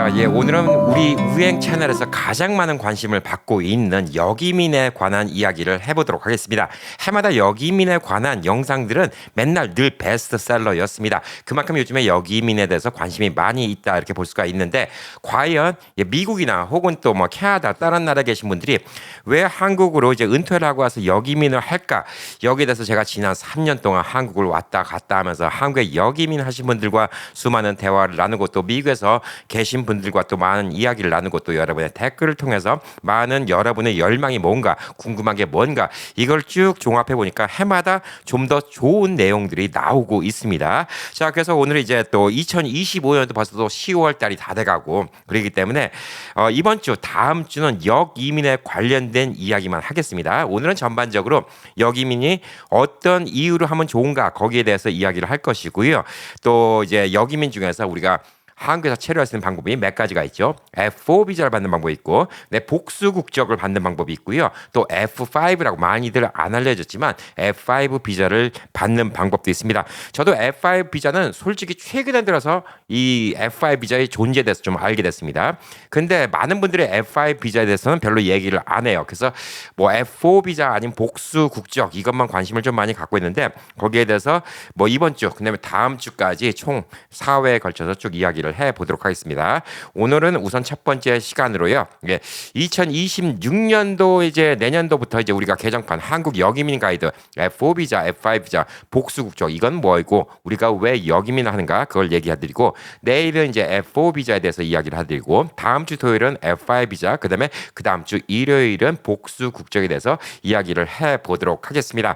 자, 오늘은 우리 우행 채널에서 가장 많은 관심을 받고 있는 여기민에 관한 이야기를 해보도록 하겠습니다. 해마다 여기민에 관한 영상들은 맨날 늘 베스트셀러였습니다. 그만큼 요즘에 여기민에 대해서 관심이 많이 있다 이렇게 볼 수가 있는데, 과연 미국이나 혹은 또 뭐 캐나다 다른 나라에 계신 분들이 왜 한국으로 이제 은퇴를 하고 와서 여기민을 할까? 여기에 대해서 제가 지난 3년 동안 한국을 왔다 갔다 하면서 한국에 여기민 하신 분들과 수많은 대화를 나누고, 또 미국에서 계신 분들과 또 많은 이야기를 나누고, 또 여러분의 댓글을 통해서 많은 여러분의 열망이 뭔가, 궁금한 게 뭔가, 이걸 쭉 종합해 보니까 해마다 좀 더 좋은 내용들이 나오고 있습니다. 자, 그래서 오늘 이제 또 2025년도 벌써 또 10월 달이 다 돼가고 그러기 때문에 이번 주 다음 주는 역이민에 관련된 이야기만 하겠습니다. 오늘은 전반적으로 역이민이 어떤 이유로 하면 좋은가, 거기에 대해서 이야기를 할 것이고요. 또 이제 역이민 중에서 우리가 한국에서 체류할 수 있는 방법이 몇 가지가 있죠. F4 비자를 받는 방법이 있고, 복수 국적을 받는 방법이 있고요. 또 F5라고 많이들 안 알려졌지만 F5 비자를 받는 방법도 있습니다. 저도 F5 비자는 솔직히 최근에 들어서 이 F5 비자의 존재에 대해서 좀 알게 됐습니다. 근데 많은 분들이 F5 비자에 대해서는 별로 얘기를 안 해요. 그래서 뭐 F4 비자 아니면 복수 국적, 이것만 관심을 좀 많이 갖고 있는데, 거기에 대해서 뭐 이번 주, 그다음에 다음 주까지 총 4회에 걸쳐서 쭉 이야기를 해보도록 하겠습니다. 오늘은 우선 첫 번째 시간으로요. 2026년도 이제 내년도부터 이제 우리가 개정판 한국 여기민 가이드 F4 비자, F5 비자, 복수 국적, 이건 뭐이고 우리가 왜 여기민을 하는가, 그걸 얘기해드리고, 내일은 이제 F4 비자에 대해서 이야기를 해드리고, 다음 주 토요일은 F5 비자, 그다음에 그 다음 주 일요일은 복수 국적에 대해서 이야기를 해보도록 하겠습니다.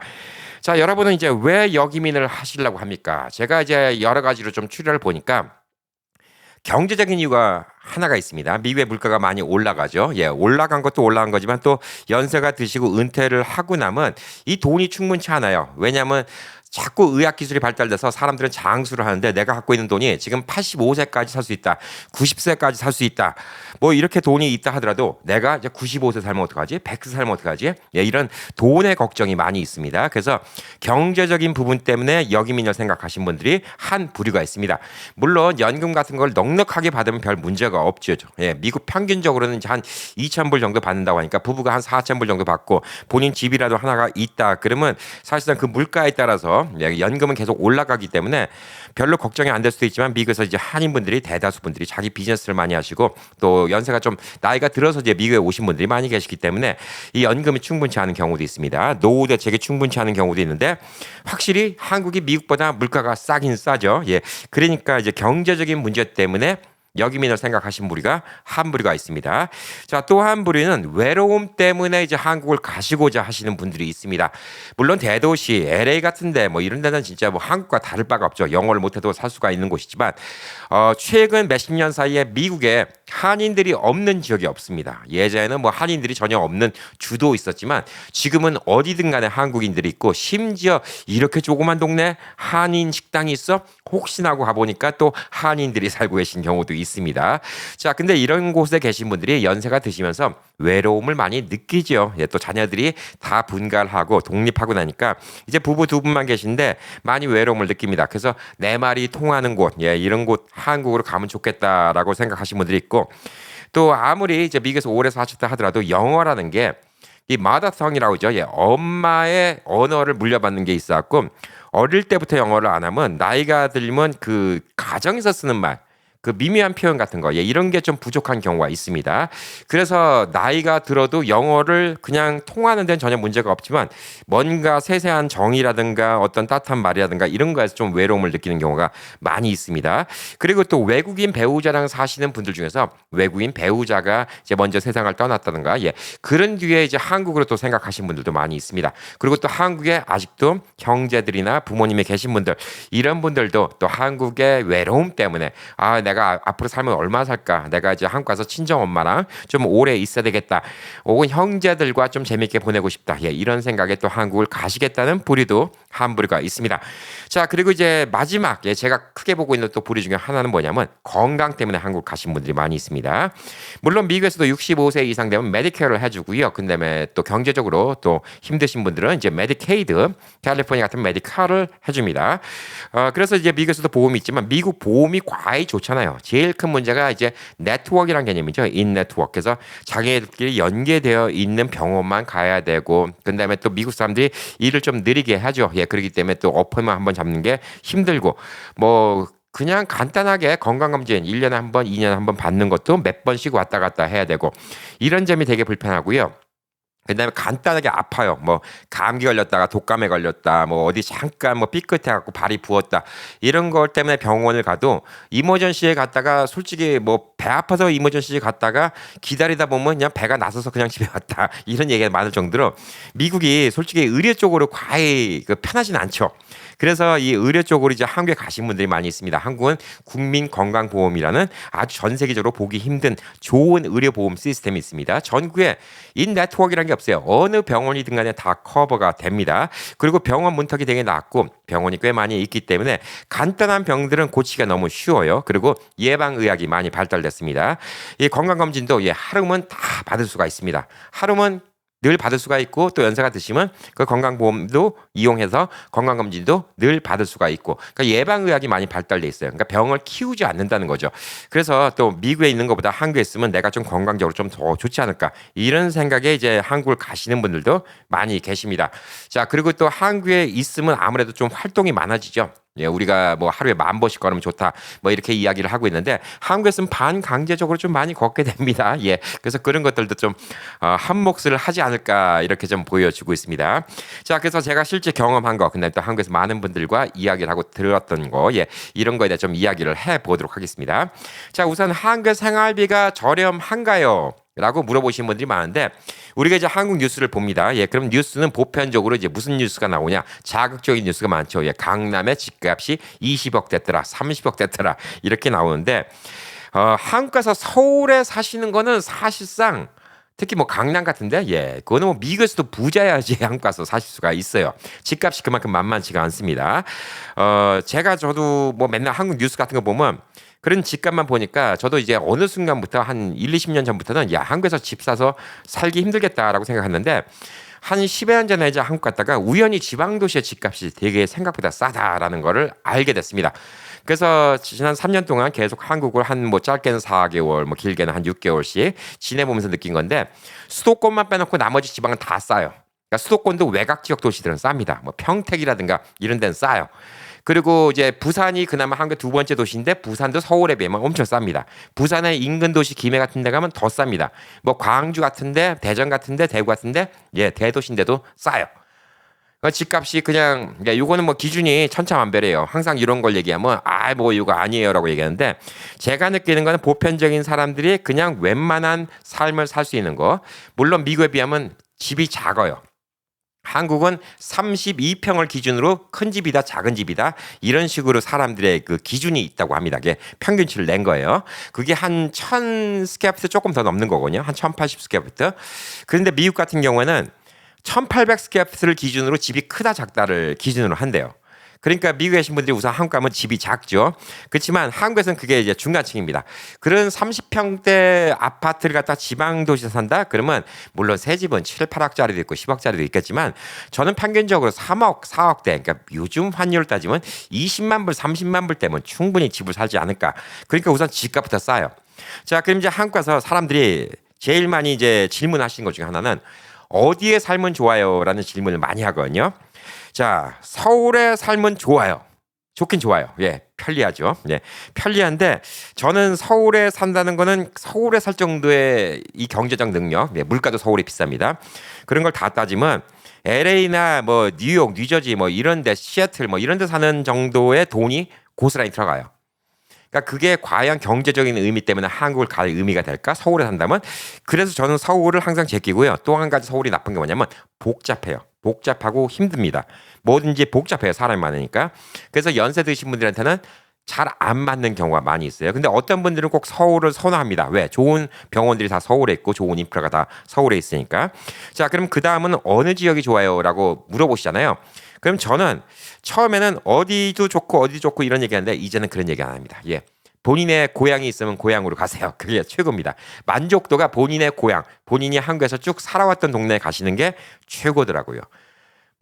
자, 여러분은 이제 왜 여기민을 하시려고 합니까? 제가 이제 여러 가지로 좀 추려를 보니까 경제적인 이유가 하나가 있습니다. 미국의 물가가 많이 올라가죠. 올라간 것도 올라간 거지만 또 연세가 드시고 은퇴를 하고 나면 이 돈이 충분치 않아요. 왜냐하면 자꾸 의학기술이 발달돼서 사람들은 장수를 하는데, 내가 갖고 있는 돈이 지금 85세까지 살 수 있다, 90세까지 살 수 있다, 뭐 이렇게 돈이 있다 하더라도 내가 이제 95세 살면 어떡하지? 100세 살면 어떡하지? 이런 돈의 걱정이 많이 있습니다. 그래서 경제적인 부분 때문에 여기민을 생각하신 분들이 한 부류가 있습니다. 물론 연금 같은 걸 넉넉하게 받으면 별 문제가 없죠. 미국 평균적으로는 이제 한 2,000불 정도 받는다고 하니까 부부가 한 4,000불 정도 받고, 본인 집이라도 하나가 있다 그러면 사실상 그 물가에 따라서 연금은 계속 올라가기 때문에 별로 걱정이 안 될 수도 있지만, 미국에서 이제 한인분들이, 대다수 분들이 자기 비즈니스를 많이 하시고, 또 연세가 좀 나이가 들어서 이제 미국에 오신 분들이 많이 계시기 때문에 이 연금이 충분치 않은 경우도 있습니다. 노후 대책이 충분치 않은 경우도 있는데, 확실히 한국이 미국보다 물가가 싸긴 싸죠. 그러니까 이제 경제적인 문제 때문에 여기민을 생각하신 무리가 한 부류가 있습니다. 자, 또 한 부류는 외로움 때문에 이제 한국을 가시고자 하시는 분들이 있습니다. 물론 대도시 LA 같은데 뭐 이런 데는 진짜 뭐 한국과 다를 바가 없죠. 영어를 못해도 살 수가 있는 곳이지만, 최근 몇십 년 사이에 미국에 한인들이 없는 지역이 없습니다. 예전에는 뭐 한인들이 전혀 없는 주도 있었지만, 지금은 어디든 간에 한국인들이 있고, 심지어 이렇게 조그만 동네 한인 식당이 있어? 혹시나 하고 가보니까 또 한인들이 살고 계신 경우도 있습니다. 자, 근데 이런 곳에 계신 분들이 연세가 드시면서 외로움을 많이 느끼죠. 또 자녀들이 다 분가하고 독립하고 나니까 이제 부부 두 분만 계신데 많이 외로움을 느낍니다. 그래서 내 말이 통하는 곳, 이런 곳 한국으로 가면 좋겠다라고 생각하시는 분들이 있고, 또 아무리 이제 미국에서 오래 사셨다 하더라도 영어라는 게 이 마더텅이라고 하죠. 엄마의 언어를 물려받는 게 있어갖고, 어릴 때부터 영어를 안 하면 나이가 들면 그 가정에서 쓰는 말, 그 미미한 표현 같은 거, 이런 게 좀 부족한 경우가 있습니다. 그래서 나이가 들어도 영어를 그냥 통하는 데는 전혀 문제가 없지만, 뭔가 세세한 정의라든가 어떤 따뜻한 말이라든가 이런 거에서 좀 외로움을 느끼는 경우가 많이 있습니다. 그리고 또 외국인 배우자랑 사시는 분들 중에서 외국인 배우자가 이제 먼저 세상을 떠났다든가, 그런 뒤에 이제 한국으로 또 생각하시는 분들도 많이 있습니다. 그리고 또 한국에 아직도 형제들이나 부모님이 계신 분들, 이런 분들도 또 한국의 외로움 때문에, 내가 앞으로 살면 얼마 살까? 내가 이제 한국 가서 친정 엄마랑 좀 오래 있어야 되겠다. 혹은 형제들과 좀 재밌게 보내고 싶다. 이런 생각에 또 한국을 가시겠다는 부류도 한 부류가 있습니다. 자, 그리고 이제 마지막, 제가 크게 보고 있는 또 부류 중에 하나는 뭐냐면, 건강 때문에 한국 가신 분들이 많이 있습니다. 물론 미국에서도 65세 이상 되면 메디케어를 해주고요. 그다음에 또 경제적으로 또 힘드신 분들은 이제 메디케이드, 캘리포니아 같은 메디카를 해줍니다. 그래서 이제 미국에서도 보험이 있지만, 미국 보험이 과히 좋잖아요. 괜찮아요. 제일 큰 문제가 이제 네트워크라는 개념이죠. 인네트워크. 그래서 자기들끼리 연계되어 있는 병원만 가야 되고, 그다음에 또 미국 사람들이 일을 좀 느리게 하죠. 예, 그렇기 때문에 또 어포인트만 한번 잡는 게 힘들고, 뭐 그냥 간단하게 건강검진 1년에 한 번, 2년에 한 번 받는 것도 몇 번씩 왔다 갔다 해야 되고, 이런 점이 되게 불편하고요. 그다음에 간단하게 아파요. 뭐 감기 걸렸다가 독감에 걸렸다. 뭐 어디 잠깐 뭐 삐끗해 갖고 발이 부었다. 이런 것 때문에 병원을 가도 이머전시에 갔다가 솔직히 뭐 배 아파서 이머전시에 갔다가 기다리다 보면 그냥 배가 나서서 그냥 집에 왔다. 이런 얘기가 많을 정도로 미국이 솔직히 의료 쪽으로 과히 편하진 않죠. 그래서 이 의료 쪽으로 이제 한국에 가신 분들이 많이 있습니다. 한국은 국민건강보험이라는 아주 전 세계적으로 보기 힘든 좋은 의료보험 시스템이 있습니다. 전국에 인네트워크라는 게 없어요. 어느 병원이든 간에 다 커버가 됩니다. 그리고 병원 문턱이 되게 낮고 병원이 꽤 많이 있기 때문에 간단한 병들은 고치기가 너무 쉬워요. 그리고 예방의학이 많이 발달됐습니다. 이 건강검진도 하루면 다 받을 수가 있습니다. 하루면 늘 받을 수가 있고 또 연세가 드시면 그 건강보험도 이용해서 건강검진도 늘 받을 수가 있고 그러니까 예방의학이 많이 발달돼 있어요. 그러니까 병을 키우지 않는다는 거죠. 그래서 또 미국에 있는 것보다 한국에 있으면 내가 좀 건강적으로 좀 더 좋지 않을까 이런 생각에 이제 한국을 가시는 분들도 많이 계십니다. 자, 그리고 또 한국에 있으면 아무래도 좀 활동이 많아지죠. 예, 우리가 뭐 하루에 10,000보씩 걸으면 좋다. 뭐 이렇게 이야기를 하고 있는데 한국에서는 반강제적으로 좀 많이 걷게 됩니다. 예. 그래서 그런 것들도 좀 한 몫을 하지 않을까 이렇게 좀 보여주고 있습니다. 자, 그래서 제가 실제 경험한 거, 근데 또 한국에서 많은 분들과 이야기를 하고 들었던 거, 예, 이런 거에 대해 좀 이야기를 해 보도록 하겠습니다. 자, 우선 한국 생활비가 저렴한가요? 라고 물어보시는 분들이 많은데 우리가 이제 한국 뉴스를 봅니다. 예, 그럼 뉴스는 보편적으로 이제 무슨 뉴스가 나오냐? 자극적인 뉴스가 많죠. 예, 강남의 집값이 20억 됐더라, 30억 됐더라 이렇게 나오는데 한국 가서 서울에 사시는 거는 사실상 특히 뭐 강남 같은데 그거는 뭐 미국에서도 부자야지 한국 가서 사실 수가 있어요. 집값이 그만큼 만만치가 않습니다. 저도 뭐 맨날 한국 뉴스 같은 거 보면 그런 집값만 보니까 저도 이제 어느 순간부터 한 1, 20년 전부터는 한국에서 집 사서 살기 힘들겠다라고 생각했는데 한 10여 년 전에 이제 한국 갔다가 우연히 지방 도시의 집값이 되게 생각보다 싸다라는 거를 알게 됐습니다. 그래서 지난 3년 동안 계속 한국을 한 뭐 짧게는 4개월, 뭐 길게는 한 6개월씩 지내보면서 느낀 건데 수도권만 빼놓고 나머지 지방은 다 싸요. 그러니까 수도권도 외곽 지역 도시들은 쌉니다. 뭐 평택이라든가 이런 데는 싸요. 그리고 이제 부산이 그나마 한국 두 번째 도시인데 부산도 서울에 비하면 엄청 쌉니다. 부산의 인근 도시 김해 같은 데 가면 더 쌉니다. 뭐 광주 같은데, 대전 같은데, 대구 같은데 대도시인데도 싸요. 집값이 그냥 요거는 뭐 기준이 천차만별이에요. 항상 이런 걸 얘기하면 뭐 이거 아니에요라고 얘기하는데 제가 느끼는 거는 보편적인 사람들이 그냥 웬만한 삶을 살 수 있는 거. 물론 미국에 비하면 집이 작아요. 한국은 32평을 기준으로 큰 집이다 작은 집이다 이런 식으로 사람들의 그 기준이 있다고 합니다. 그게 평균치를 낸 거예요. 그게 한 1000 스퀘어피트 조금 더 넘는 거거든요. 한 1080 스퀘어피트. 그런데 미국 같은 경우에는 1800 스퀘어피트를 기준으로 집이 크다 작다를 기준으로 한대요. 그러니까 미국에 계신 분들이 우선 한국 가면 집이 작죠. 그렇지만 한국에서는 그게 이제 중간층입니다. 그런 30평대 아파트를 갖다 지방 도시에 산다? 그러면 물론 새 집은 7, 8억짜리도 있고 10억짜리도 있겠지만 저는 평균적으로 3억, 4억대 그러니까 요즘 환율을 따지면 20만 불, 30만 불 때면 충분히 집을 살지 않을까. 그러니까 우선 집값부터 싸요. 자, 그럼 이제 한국 가서 사람들이 제일 많이 이제 질문하시는 것 중에 하나는 어디에 살면 좋아요? 라는 질문을 많이 하거든요. 자, 서울에 살면 좋아요. 좋긴 좋아요. 예, 편리하죠. 예, 편리한데 저는 서울에 산다는 거는 서울에 살 정도의 이 경제적 능력, 물가도 서울이 비쌉니다. 그런 걸 다 따지면 LA나 뭐 뉴욕, 뉴저지 뭐 이런 데, 시애틀 뭐 이런 데 사는 정도의 돈이 고스란히 들어가요. 그러니까 그게 과연 경제적인 의미 때문에 한국을 갈 의미가 될까? 서울에 산다면? 그래서 저는 서울을 항상 제끼고요. 또 한 가지 서울이 나쁜 게 뭐냐면 복잡해요. 복잡하고 힘듭니다. 뭐든지 복잡해요. 사람이 많으니까. 그래서 연세 드신 분들한테는 잘 안 맞는 경우가 많이 있어요. 근데 어떤 분들은 꼭 서울을 선호합니다. 왜? 좋은 병원들이 다 서울에 있고 좋은 인프라가 다 서울에 있으니까. 자, 그럼 그 다음은 어느 지역이 좋아요? 라고 물어보시잖아요. 그럼 저는 처음에는 어디도 좋고 어디 좋고 이런 얘기하는데 이제는 그런 얘기 안 합니다. 예. 본인의 고향이 있으면 고향으로 가세요. 그게 최고입니다. 만족도가 본인의 고향, 본인이 한국에서 쭉 살아왔던 동네에 가시는 게 최고더라고요.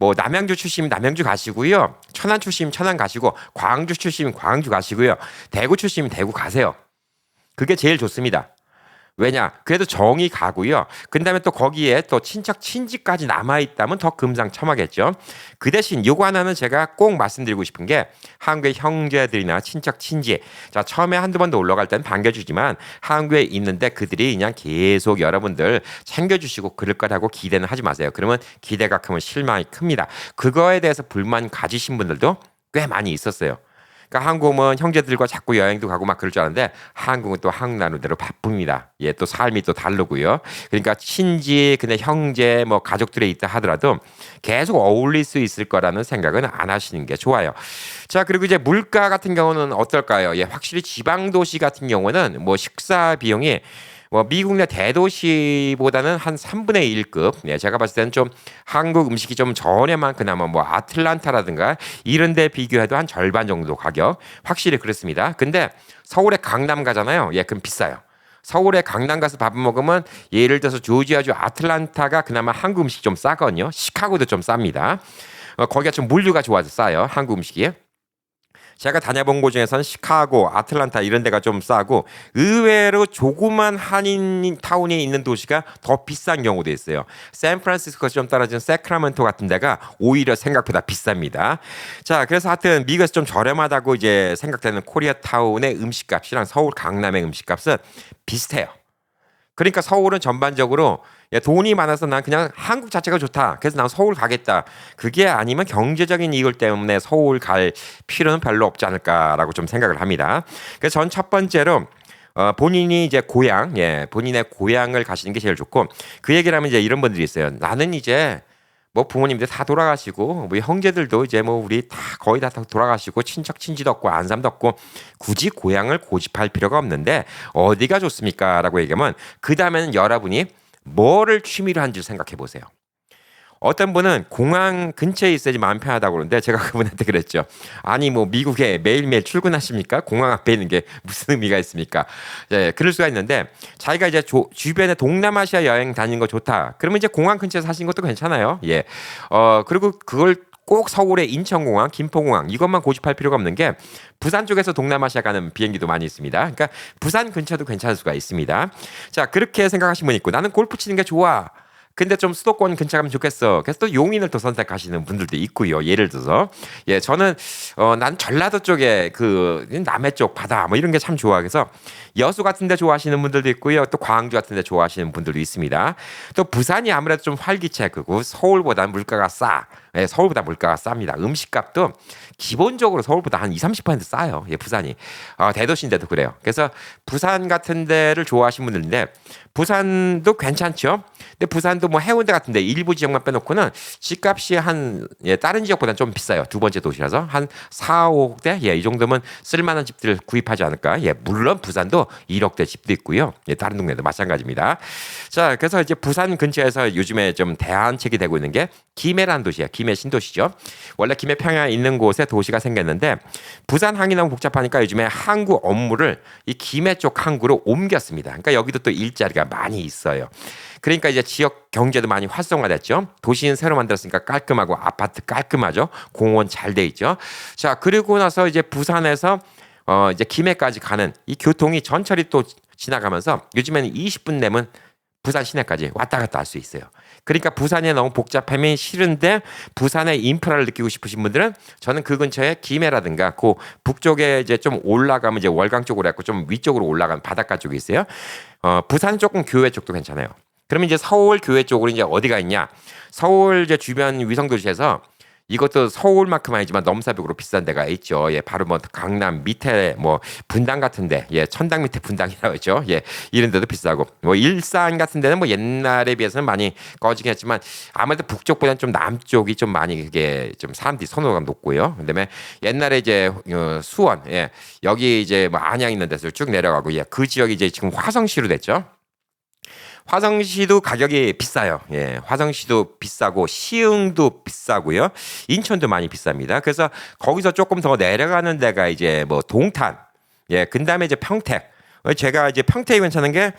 뭐 남양주 출신이면 남양주 가시고요. 천안 출신이면 천안 가시고 광주 출신이면 광주 가시고요. 대구 출신이면 대구 가세요. 그게 제일 좋습니다. 왜냐? 그래도 정이 가고요. 그 다음에 또 거기에 또 친척, 친지까지 남아있다면 더 금상첨화겠죠. 그 대신 요거 하나는 제가 꼭 말씀드리고 싶은 게 한국의 형제들이나 친척, 친지. 자, 처음에 한두 번도 올라갈 때는 반겨주지만 한국에 있는데 그들이 그냥 계속 여러분들 챙겨주시고 그럴 거라고 기대는 하지 마세요. 그러면 기대가 크면 실망이 큽니다. 그거에 대해서 불만 가지신 분들도 꽤 많이 있었어요. 그러니까 한국은 형제들과 자꾸 여행도 가고 막 그럴 줄 알았는데 한국은 또 한국 나름대로 바쁩니다. 예, 또 삶이 또 다르고요. 그러니까 친지, 근데 형제, 뭐 가족들에 있다 하더라도 계속 어울릴 수 있을 거라는 생각은 안 하시는 게 좋아요. 자, 그리고 이제 물가 같은 경우는 어떨까요? 예, 확실히 지방 도시 같은 경우는 뭐 식사 비용이 뭐 미국 내 대도시보다는 한 3분의 1급. 네, 제가 봤을 때는 좀 한국 음식이 좀 저렴한 그나마 뭐 아틀란타라든가 이런 데 비교해도 한 절반 정도 가격. 확실히 그렇습니다. 근데 서울에 강남 가잖아요. 예, 그럼 비싸요. 서울에 강남 가서 밥 먹으면 예를 들어서 조지아주 아틀란타가 그나마 한국 음식이 좀 싸거든요. 시카고도 좀 쌉니다. 거기가 좀 물류가 좋아서 싸요. 한국 음식이. 제가 다녀본 곳 중에서는 시카고, 아틀란타 이런 데가 좀 싸고 의외로 조그만 한인 타운에 있는 도시가 더 비싼 경우도 있어요. 샌프란시스코에서 좀 떨어진 세크라멘토 같은 데가 오히려 생각보다 비쌉니다. 자, 그래서 하여튼 미국에서 좀 저렴하다고 이제 생각되는 코리아타운의 음식값이랑 서울 강남의 음식값은 비슷해요. 그러니까 서울은 전반적으로 돈이 많아서 난 그냥 한국 자체가 좋다. 그래서 난 서울 가겠다. 그게 아니면 경제적인 이유 때문에 서울 갈 필요는 별로 없지 않을까라고 좀 생각을 합니다. 그래서 전 첫 번째로 본인이 이제 고향, 예, 본인의 고향을 가시는 게 제일 좋고 그 얘기를 하면 이제 이런 분들이 있어요. 나는 이제 뭐 부모님들 다 돌아가시고 뭐 형제들도 이제 뭐 우리 다 거의 다 돌아가시고 친척 친지도 없고 안삼도 없고 굳이 고향을 고집할 필요가 없는데 어디가 좋습니까?라고 얘기하면 그 다음에는 여러분이 뭐를 취미로 한지 생각해 보세요. 어떤 분은 공항 근처에 있어야지 마음 편하다고 그러는데 제가 그분한테 그랬죠. 아니 뭐 미국에 매일매일 출근하십니까? 공항 앞에 있는 게 무슨 의미가 있습니까? 예, 그럴 수가 있는데 자기가 이제 주변에 동남아시아 여행 다니는 거 좋다. 그러면 이제 공항 근처에 사시는 것도 괜찮아요. 예. 그리고 그걸 꼭 서울의 인천공항, 김포공항 이것만 고집할 필요가 없는 게 부산 쪽에서 동남아시아 가는 비행기도 많이 있습니다. 그러니까 부산 근처도 괜찮을 수가 있습니다. 자, 그렇게 생각하시는 분 있고 나는 골프 치는 게 좋아. 근데 좀 수도권 근처 가면 좋겠어. 그래서 또 용인을 또 선택하시는 분들도 있고요. 예를 들어서 예, 저는 난 전라도 쪽에 그 남해 쪽 바다 뭐 이런 게 참 좋아. 그래서 여수 같은 데 좋아하시는 분들도 있고요. 또 광주 같은 데 좋아하시는 분들도 있습니다. 또 부산이 아무래도 좀 활기차고 서울보다 물가가 싸. 예, 서울보다 물가가 쌉니다. 음식값도 기본적으로 서울보다 한 20-30% 싸요. 예, 부산이. 대도시인데도 그래요. 그래서 부산 같은 데를 좋아하시는 분들인데 부산도 괜찮죠. 근데 부산도 뭐 해운대 같은 데 일부 지역만 빼놓고는 집값이 한 다른 지역보다는 좀 비싸요. 두 번째 도시라서 한 4-5억대 이 정도면 쓸만한 집들 구입하지 않을까. 예, 물론 부산도 1억대 집도 있고요. 예, 다른 동네도 마찬가지입니다. 자, 그래서 이제 부산 근처에서 요즘에 좀 대안책이 되고 있는 게 김해라는 도시예요. 김해 신도시죠. 원래 김해 평야에 있는 곳에 도시가 생겼는데 부산 항이 너무 복잡하니까 요즘에 항구 업무를 이 김해 쪽 항구로 옮겼습니다. 그러니까 여기도 또 일자리가 많이 있어요. 그러니까 이제 지역 경제도 많이 활성화됐죠. 도시는 새로 만들었으니까 깔끔하고 아파트 깔끔하죠. 공원 잘 돼 있죠. 자, 그리고 나서 이제 부산에서 이제 김해까지 가는 이 교통이 전철이 또 지나가면서 요즘에는 20분 내면 부산 시내까지 왔다 갔다 할 수 있어요. 그러니까 부산이 너무 복잡함이 싫은데 부산의 인프라를 느끼고 싶으신 분들은 저는 그 근처에 김해라든가 그 북쪽에 이제 좀 올라가면 이제 월강 쪽으로 해갖고 좀 위쪽으로 올라가는 바닷가 쪽이 있어요. 부산 조금 교외 쪽도 괜찮아요. 그러면 이제 서울 교외 쪽으로 이제 어디가 있냐? 서울 이제 주변 위성도시에서 이것도 서울만큼 아니지만 넘사벽으로 비싼 데가 있죠. 예, 바로 뭐 강남 밑에 뭐 분당 같은데, 예, 천당 밑에 분당이라고 했죠. 예, 이런 데도 비싸고, 뭐 일산 같은 데는 뭐 옛날에 비해서는 많이 꺼지긴 했지만 아무래도 북쪽보다는 좀 남쪽이 좀 많이 그게 좀 사람들이 선호도가 높고요. 그다음에 옛날에 이제 수원, 예, 여기 이제 뭐 안양 있는 데서 쭉 내려가고, 예, 그 지역이 이제 지금 화성시로 됐죠. 화성시도 가격이 비싸요. 예, 화성시도 비싸고 시흥도 비싸고요. 인천도 많이 비쌉니다. 그래서 거기서 조금 더 내려가는 데가 이제 뭐 동탄, 예, 그다음에 이제 평택. 제가 이제 평택이 괜찮은 게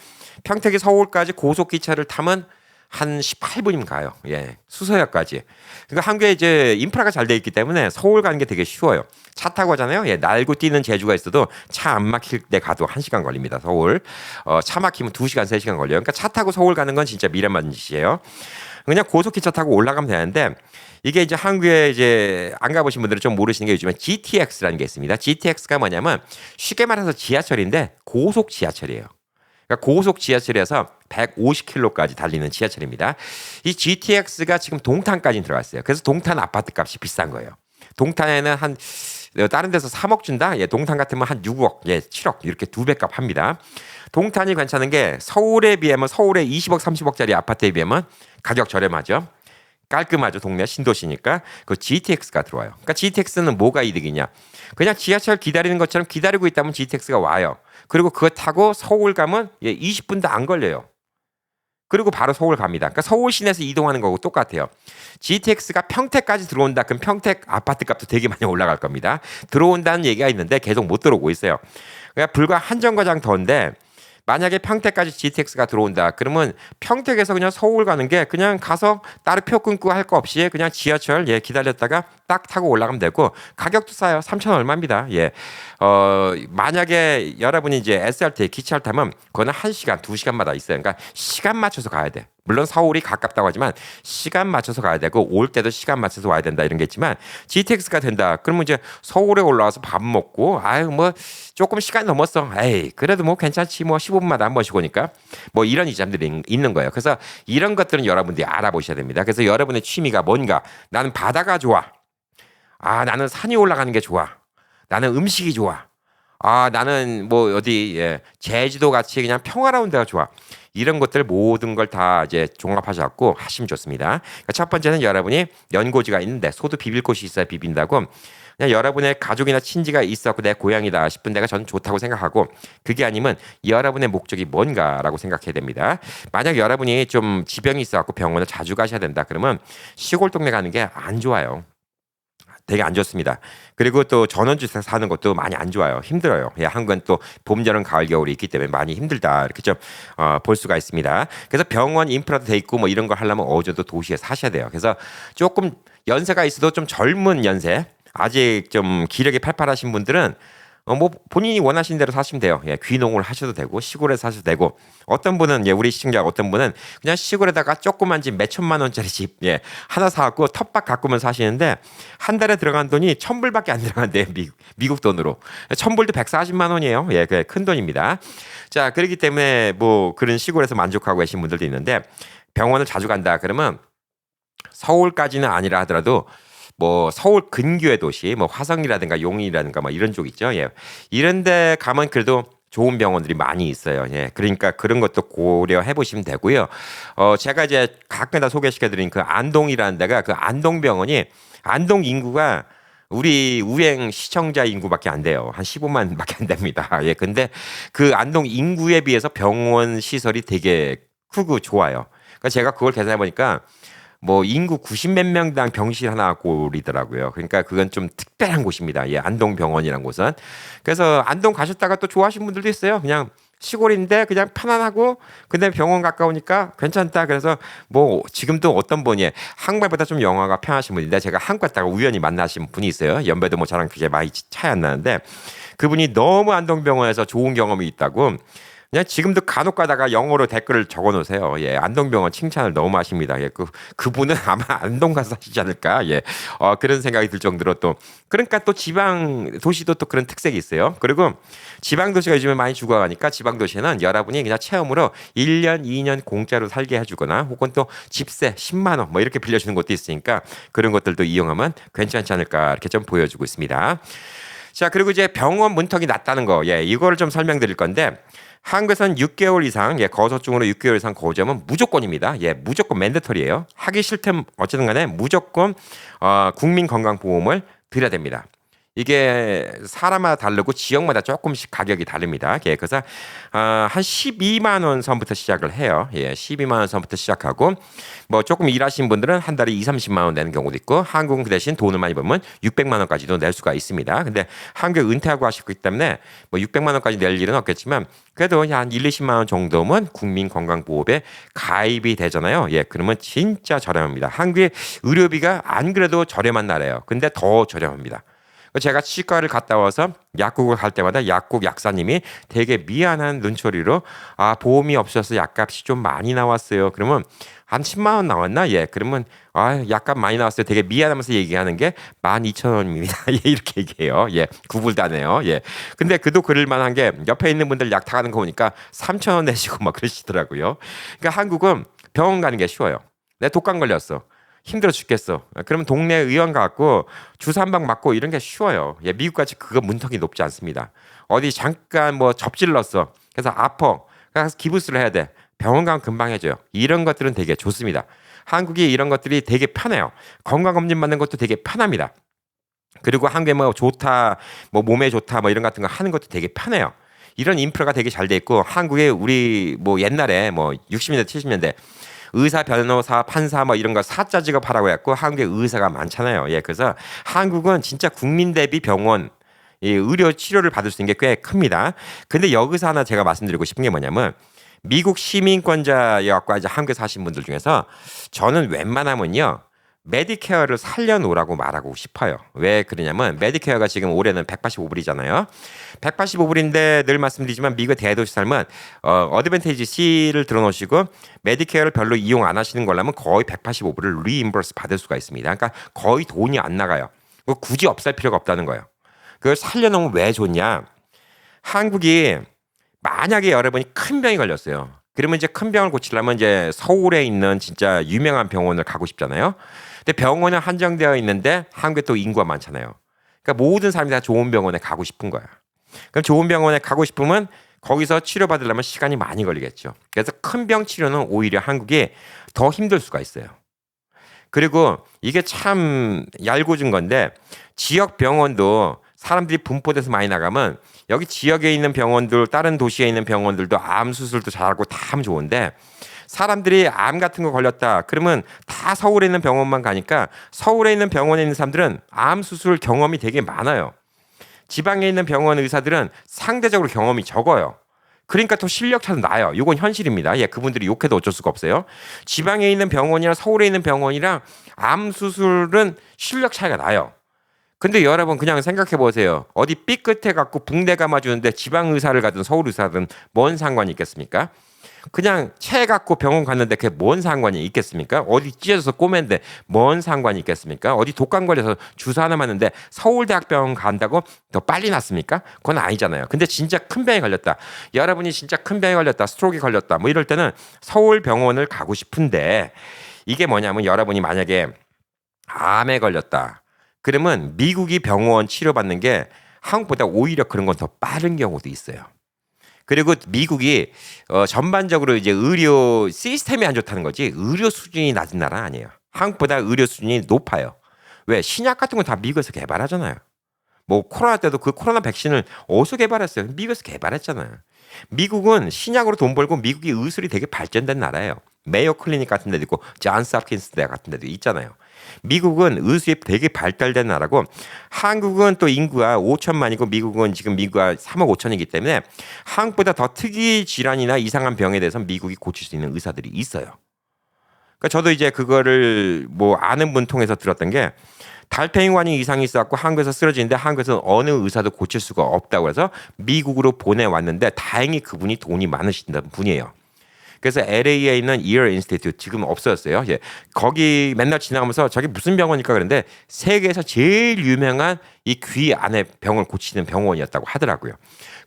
평택이 서울까지 고속 기차를 타면 한 18분이면 가요. 예. 수서역까지. 그러니까 한국에 이제 인프라가 잘 돼 있기 때문에 서울 가는 게 되게 쉬워요. 차 타고 가잖아요. 예. 날고 뛰는 제주가 있어도 차 안 막힐 때 가도 1시간 걸립니다. 서울. 차 막히면 2시간, 3시간 걸려요. 그러니까 차 타고 서울 가는 건 진짜 미련만 짓이에요. 그냥 고속기차 타고 올라가면 되는데 이게 이제 한국에 이제 안 가보신 분들은 좀 모르시는 게 요즘에 GTX라는 게 있습니다. GTX가 뭐냐면 쉽게 말해서 지하철인데 고속 지하철이에요. 그러니까 고속 지하철에서 150km까지 달리는 지하철입니다. 이 GTX가 지금 동탄까지 들어갔어요. 그래서 동탄 아파트 값이 비싼 거예요. 동탄에는 한 다른 데서 3억 준다. 예, 동탄 같으면 한 6억, 예, 7억 이렇게 두 배 값 합니다. 동탄이 괜찮은 게 서울에 비하면 서울의 20억, 30억짜리 아파트에 비하면 가격 저렴하죠. 깔끔하죠. 동네 신도시니까 그 GTX가 들어와요. 그러니까 GTX는 뭐가 이득이냐? 그냥 지하철 기다리는 것처럼 기다리고 있다면 GTX가 와요. 그리고 그거 타고 서울 가면 20분도 안 걸려요. 그리고 바로 서울 갑니다. 그러니까 서울 시내에서 이동하는 거고 똑같아요. GTX가 평택까지 들어온다. 그럼 평택 아파트 값도 되게 많이 올라갈 겁니다. 들어온다는 얘기가 있는데 계속 못 들어오고 있어요. 그러니까 불과 한 정거장 더인데 만약에 평택까지 GTX가 들어온다. 그러면 평택에서 그냥 서울 가는 게 그냥 가서 따로 표 끊고 할 거 없이 그냥 지하철 기다렸다가 딱 타고 올라가면 되고 가격도 싸요. 3천 얼마입니다. 예. 만약에 여러분이 이제 SRT 기차를 타면 그거는 1시간, 2시간마다 있어요. 그러니까 시간 맞춰서 가야 돼. 물론 서울이 가깝다고 하지만 시간 맞춰서 가야 되고 올 때도 시간 맞춰서 와야 된다 이런 게 있지만 GTX가 된다. 그러면 이제 서울에 올라와서 밥 먹고 아유 뭐 조금 시간이 넘었어. 에이 그래도 뭐 괜찮지 뭐 15분마다 한 번씩 오니까 뭐 이런 이점들이 있는 거예요. 그래서 이런 것들은 여러분들이 알아보셔야 됩니다. 그래서 여러분의 취미가 뭔가 나는 바다가 좋아. 아 나는 산이 올라가는 게 좋아. 나는 음식이 좋아. 아 나는 뭐 어디 제주도 같이 그냥 평화로운 데가 좋아. 이런 것들 모든 걸 다 이제 종합하셔갖고 하시면 좋습니다. 그러니까 첫 번째는 여러분이 연고지가 있는데 소도 비빌 곳이 있어야 비빈다고 그냥 여러분의 가족이나 친지가 있었고 내 고향이다 싶은 데가 저는 좋다고 생각하고 그게 아니면 여러분의 목적이 뭔가라고 생각해야 됩니다. 만약 여러분이 좀 지병이 있어갖고 병원을 자주 가셔야 된다 그러면 시골 동네 가는 게 안 좋아요. 되게 안 좋습니다. 그리고 또 전원주택 사는 것도 많이 안 좋아요. 힘들어요. 한국은 또 봄, 여름, 가을, 겨울이 있기 때문에 많이 힘들다. 이렇게 좀 볼 수가 있습니다. 그래서 병원 인프라도 돼 있고 뭐 이런 걸 하려면 어느 정도 도시에 사셔야 돼요. 그래서 조금 연세가 있어도 좀 젊은 연세, 아직 좀 기력이 팔팔하신 분들은 뭐 본인이 원하시는 대로 사시면 돼요. 귀농을 하셔도 되고 시골에 사셔도 되고 어떤 분은 우리 시청자 어떤 분은 그냥 시골에다가 조그만 집 몇천만 원짜리 집 하나 사갖고 텃밭 가꾸면 사시는데 한 달에 들어간 돈이 1,000불밖에 안 들어간대요. 미국 돈으로 1,000불도 140만 원이에요. 그게 큰 돈입니다. 자 그렇기 때문에 뭐 그런 시골에서 만족하고 계신 분들도 있는데 병원을 자주 간다 그러면 서울까지는 아니라 하더라도 뭐 서울 근교의 도시, 뭐 화성이라든가 용인이라든가 뭐 이런 쪽 있죠. 이런데 가면 그래도 좋은 병원들이 많이 있어요. 그러니까 그런 것도 고려해 보시면 되고요. 제가 이제 가끔다 소개시켜드린 그 안동이라는 데가 그 안동병원이 안동 인구가 우리 우행 시청자 인구밖에 안 돼요. 한 15만밖에 안 됩니다. 근데 그 안동 인구에 비해서 병원 시설이 되게 크고 좋아요. 그러니까 제가 그걸 계산해 보니까 뭐 인구 90몇 명당 병실 하나 꼴이더라고요. 그러니까 그건 좀 특별한 곳입니다. 안동병원이라는 곳은. 그래서 안동 가셨다가 또 좋아하시는 분들도 있어요. 그냥 시골인데 그냥 편안하고 근데 병원 가까우니까 괜찮다. 그래서 뭐 지금도 어떤 분이 한국말보다 좀 영어가 편하신 분인데 제가 한국 갔다가 우연히 만나신 분이 있어요. 연배도 뭐 저랑 그게 많이 차이 안 나는데 그분이 너무 안동병원에서 좋은 경험이 있다고 그냥 지금도 간혹 가다가 영어로 댓글을 적어 놓으세요. 안동병원 칭찬을 너무 하십니다. 그분은 아마 안동 가서 사시지 않을까. 그런 생각이 들 정도로 또 그러니까 또 지방 도시도 또 그런 특색이 있어요. 그리고 지방 도시가 요즘에 많이 죽어가니까 지방 도시는 여러분이 그냥 체험으로 1년, 2년 공짜로 살게 해주거나 혹은 또 집세 10만 원 뭐 이렇게 빌려주는 것도 있으니까 그런 것들도 이용하면 괜찮지 않을까 이렇게 좀 보여주고 있습니다. 자 그리고 이제 병원 문턱이 낮다는 거 이거를 좀 설명드릴 건데 한국에서는 6개월 이상 거소증으로 6개월 이상 거주하면 무조건입니다. 무조건 맨데터리예요. 하기 싫든 어쨌든 간에 무조건 국민건강보험을 드려야 됩니다. 이게 사람마다 다르고 지역마다 조금씩 가격이 다릅니다. 예, 그래서 한 12만 원 선부터 시작을 해요. 예, 12만 원 선부터 시작하고 뭐 조금 일하시는 분들은 한 달에 2, 30만 원 내는 경우도 있고 한국은 그 대신 돈을 많이 벌면 600만 원까지도 낼 수가 있습니다. 근데 한국에 은퇴하고 하시기 때문에 뭐 600만 원까지 낼 일은 없겠지만 그래도 한 1, 20만 원 정도면 국민건강보험에 가입이 되잖아요. 예, 그러면 진짜 저렴합니다. 한국의 의료비가 안 그래도 저렴한 나라예요. 근데 더 저렴합니다. 제가 치과를 갔다 와서 약국을 갈 때마다 약국 약사님이 되게 미안한 눈초리로 보험이 없어서 약값이 좀 많이 나왔어요. 그러면 한 10만 원 나왔나? 예. 그러면 약값 많이 나왔어요. 되게 미안하면서 얘기하는 게 12,000원입니다. 예, 이렇게 얘기해요. 예. 구불다네요. 예. 근데 그도 그럴 만한 게 옆에 있는 분들 약 타가는 거 보니까 3,000원 내시고 막 그러시더라고요. 그러니까 한국은 병원 가는 게 쉬워요. 내 독감 걸렸어. 힘들어 죽겠어. 그러면 동네 의원 가고 주사 한 방 맞고 이런 게 쉬워요. 예, 미국같이 그거 문턱이 높지 않습니다. 어디 잠깐 뭐 접질렀어. 그래서 아파. 그래서 기부스를 해야 돼. 병원 가면 금방 해줘요. 이런 것들은 되게 좋습니다. 한국이 이런 것들이 되게 편해요. 건강검진 받는 것도 되게 편합니다. 그리고 한국에 뭐 좋다, 뭐 몸에 좋다, 뭐 이런 같은 거 하는 것도 되게 편해요. 이런 인프라가 되게 잘 돼 있고 한국에 우리 뭐 옛날에 뭐 60년대, 70년대 의사, 변호사, 판사 뭐 이런 거 사자 직업하라고 했고 한국에 의사가 많잖아요. 예, 그래서 한국은 진짜 국민 대비 병원 이 의료 치료를 받을 수 있는 게 꽤 큽니다. 근데 여기서 하나 제가 말씀드리고 싶은 게 뭐냐면 미국 시민권자여갖고 이제 한국에 사신 분들 중에서 저는 웬만하면요. 메디케어를 살려놓으라고 말하고 싶어요. 왜 그러냐면 메디케어가 지금 올해는 185불이잖아요. 185불인데 늘 말씀드리지만 미국 대도시 살면 어드밴티지 C를 들어놓으시고 메디케어를 별로 이용 안 하시는 걸라면 거의 185불을 리임버스 받을 수가 있습니다. 그러니까 거의 돈이 안 나가요. 굳이 없앨 필요가 없다는 거예요. 그걸 살려놓으면 왜 좋냐? 한국이 만약에 여러분이 큰 병이 걸렸어요. 그러면 이제 큰 병을 고치려면 이제 서울에 있는 진짜 유명한 병원을 가고 싶잖아요. 근데 병원은 한정되어 있는데 한국에 또 인구가 많잖아요. 그러니까 모든 사람이 다 좋은 병원에 가고 싶은 거야. 그럼 좋은 병원에 가고 싶으면 거기서 치료받으려면 시간이 많이 걸리겠죠. 그래서 큰 병 치료는 오히려 한국이 더 힘들 수가 있어요. 그리고 이게 참 얄궂은 건데 지역 병원도 사람들이 분포돼서 많이 나가면 여기 지역에 있는 병원들, 다른 도시에 있는 병원들도 암 수술도 잘하고 다 하면 좋은데 사람들이 암 같은 거 걸렸다. 그러면 다 서울에 있는 병원만 가니까 서울에 있는 병원에 있는 사람들은 암 수술 경험이 되게 많아요. 지방에 있는 병원 의사들은 상대적으로 경험이 적어요. 그러니까 더 실력 차도 나요. 이건 현실입니다. 예, 그분들이 욕해도 어쩔 수가 없어요. 지방에 있는 병원이랑 서울에 있는 병원이랑 암 수술은 실력 차이가 나요. 근데 여러분 그냥 생각해 보세요. 어디 삐끗해 갖고 붕대 감아주는데 지방 의사를 가든 서울 의사든 뭔 상관이 있겠습니까? 그냥 체 갖고 병원 갔는데 그게 뭔 상관이 있겠습니까? 어디 찢어져서 꼬맨데 뭔 상관이 있겠습니까? 어디 독감 걸려서 주사 하나 맞는데 서울대학병원 간다고 더 빨리 낫습니까? 그건 아니잖아요. 근데 진짜 큰 병에 걸렸다. 여러분이 진짜 큰 병에 걸렸다. 스트로크에 걸렸다. 뭐 이럴 때는 서울 병원을 가고 싶은데 이게 뭐냐면 여러분이 만약에 암에 걸렸다. 그러면 미국이 병원 치료받는 게 한국보다 오히려 그런 건 더 빠른 경우도 있어요. 그리고 미국이 전반적으로 이제 의료 시스템이 안 좋다는 거지 의료 수준이 낮은 나라 아니에요. 한국보다 의료 수준이 높아요. 왜? 신약 같은 건 다 미국에서 개발하잖아요. 뭐 코로나 때도 그 코로나 백신을 어디서 개발했어요? 미국에서 개발했잖아요. 미국은 신약으로 돈 벌고 미국이 의술이 되게 발전된 나라예요. 메이오 클리닉 같은 데도 있고 존스 홉킨스 대 같은 데도 있잖아요. 미국은 의술이 되게 발달된 나라고 한국은 또 인구가 5천만이고 미국은 지금 미국가 3억 5천이기 때문에 한국보다 더 특이 질환이나 이상한 병에 대해서 미국이 고칠 수 있는 의사들이 있어요. 그러니까 저도 이제 그거를 뭐 아는 분 통해서 들었던 게 달팽이관이 이상이 있어갖고 한국에서 쓰러지는데 한국에서 어느 의사도 고칠 수가 없다고 해서 미국으로 보내왔는데 다행히 그분이 돈이 많으신 분이에요. 그래서 LA에 있는 Ear Institute 지금 없어졌어요. 예. 거기 맨날 지나가면서 저게 무슨 병원일까 그런데 세계에서 제일 유명한 이 귀 안에 병을 고치는 병원이었다고 하더라고요.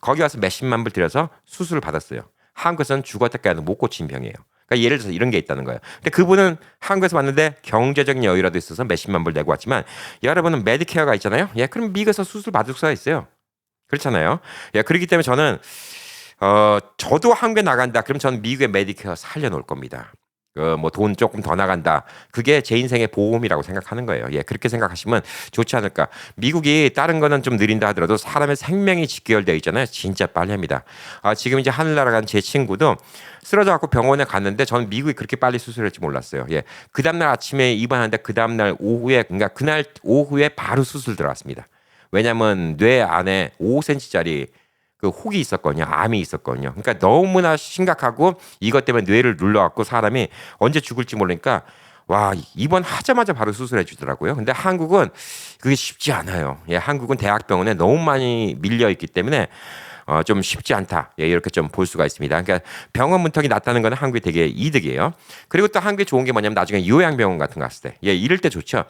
거기 가서 몇십만 불 들여서 수술을 받았어요. 한국에서는 죽었다까지 못 고친 병이에요. 그러니까 예를 들어서 이런 게 있다는 거예요. 근데 그분은 한국에서 왔는데 경제적인 여유라도 있어서 몇십만 불 내고 왔지만 여러분은 메디케어가 있잖아요. 예, 그럼 미국에서 수술 받을 수가 있어요. 그렇잖아요. 예, 그렇기 때문에 저는 저도 한국에 나간다. 그럼 저는 미국의 메디케어 살려놓을 겁니다. 뭐 돈 조금 더 나간다. 그게 제 인생의 보험이라고 생각하는 거예요. 예, 그렇게 생각하시면 좋지 않을까. 미국이 다른 거는 좀 느린다 하더라도 사람의 생명이 직결되어 있잖아요. 진짜 빨리 합니다. 지금 이제 하늘나라 간 제 친구도 쓰러져 갖고 병원에 갔는데 저는 미국이 그렇게 빨리 수술할지 몰랐어요. 예, 그 다음날 아침에 입원하는데 그 다음날 오후에 그러니까 그날 오후에 바로 수술 들어갔습니다. 왜냐하면 뇌 안에 5cm짜리 그 혹이 있었거든요. 암이 있었거든요. 그러니까 너무나 심각하고 이것 때문에 뇌를 눌러갖고 사람이 언제 죽을지 모르니까 와 입원하자마자 바로 수술해 주더라고요. 근데 한국은 그게 쉽지 않아요. 예, 한국은 대학병원에 너무 많이 밀려 있기 때문에 좀 쉽지 않다. 예, 이렇게 좀 볼 수가 있습니다. 그러니까 병원 문턱이 낮다는 거는 한국이 되게 이득이에요. 그리고 또 한국이 좋은 게 뭐냐면 나중에 요양병원 같은 거 갔을 때, 예, 이럴 때 좋죠.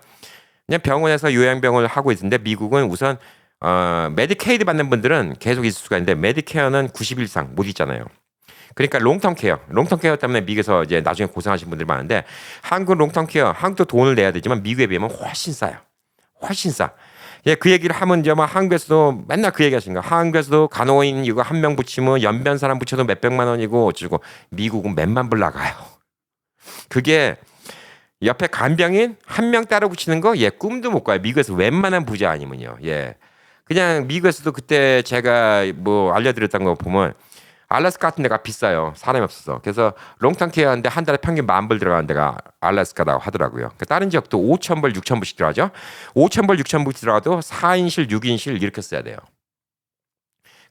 그냥 병원에서 요양병원을 하고 있는데 미국은 우선 메디케이드 받는 분들은 계속 있을 수가 있는데 메디케어는 90일 이상 못 있잖아요. 그러니까 롱텀 케어 때문에 미국에서 이제 나중에 고생하신 분들 많은데 한국 롱텀 케어, 한국도 돈을 내야 되지만 미국에 비하면 훨씬 싸요. 훨씬 싸. 예, 그 얘기를 하면 이제 막 한국에서도 맨날 그 얘기 하시는 거. 한국에서도 간호인 이거 한 명 붙이면 연변 사람 붙여도 몇백만 원이고 어쩌고 미국은 몇만 불 나가요. 그게 옆에 간병인 한 명 따로 붙이는 거, 예, 꿈도 못 꿔요. 미국에서 웬만한 부자 아니면요. 예. 그냥 미국에서도 그때 제가 뭐 알려드렸던 거 보면 알래스카 같은 데가 비싸요. 사람이 없어서. 그래서 롱텀 케어 하는데 한 달에 평균 10,000불 들어가는 데가 알래스카라고 하더라고요. 다른 지역도 5,000불, 6,000불씩 들어가죠. 5,000불, 6,000불 들어가도 4인실, 6인실 이렇게 써야 돼요.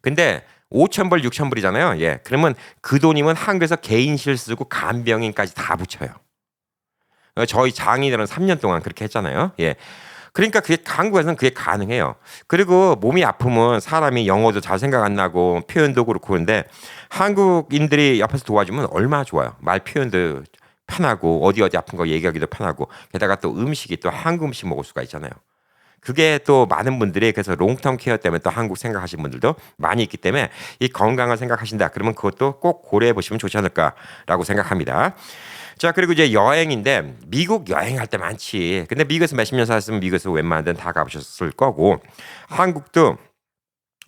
근데 5,000불, 6,000불이잖아요. 예. 그러면 그 돈이면 한국에서 개인실 쓰고 간병인까지 다 붙여요. 저희 장인들은 3년 동안 그렇게 했잖아요. 예. 그러니까 그게 한국에서는 그게 가능해요. 그리고 몸이 아프면 사람이 영어도 잘 생각 안 나고 표현도 그렇고 그런데 한국인들이 옆에서 도와주면 얼마나 좋아요. 말 표현도 편하고 어디 아픈 거 얘기하기도 편하고 게다가 또 음식이 또 한국 음식 먹을 수가 있잖아요. 그게 또 많은 분들이 그래서 롱텀 케어 때문에 또 한국 생각하시는 분들도 많이 있기 때문에 이 건강을 생각하신다. 그러면 그것도 꼭 고려해 보시면 좋지 않을까라고 생각합니다. 자, 그리고 이제 여행인데 미국 여행할 때 많지. 근데 미국에서 몇십 년 살았으면 미국에서 웬만한 데는 다 가보셨을 거고 한국도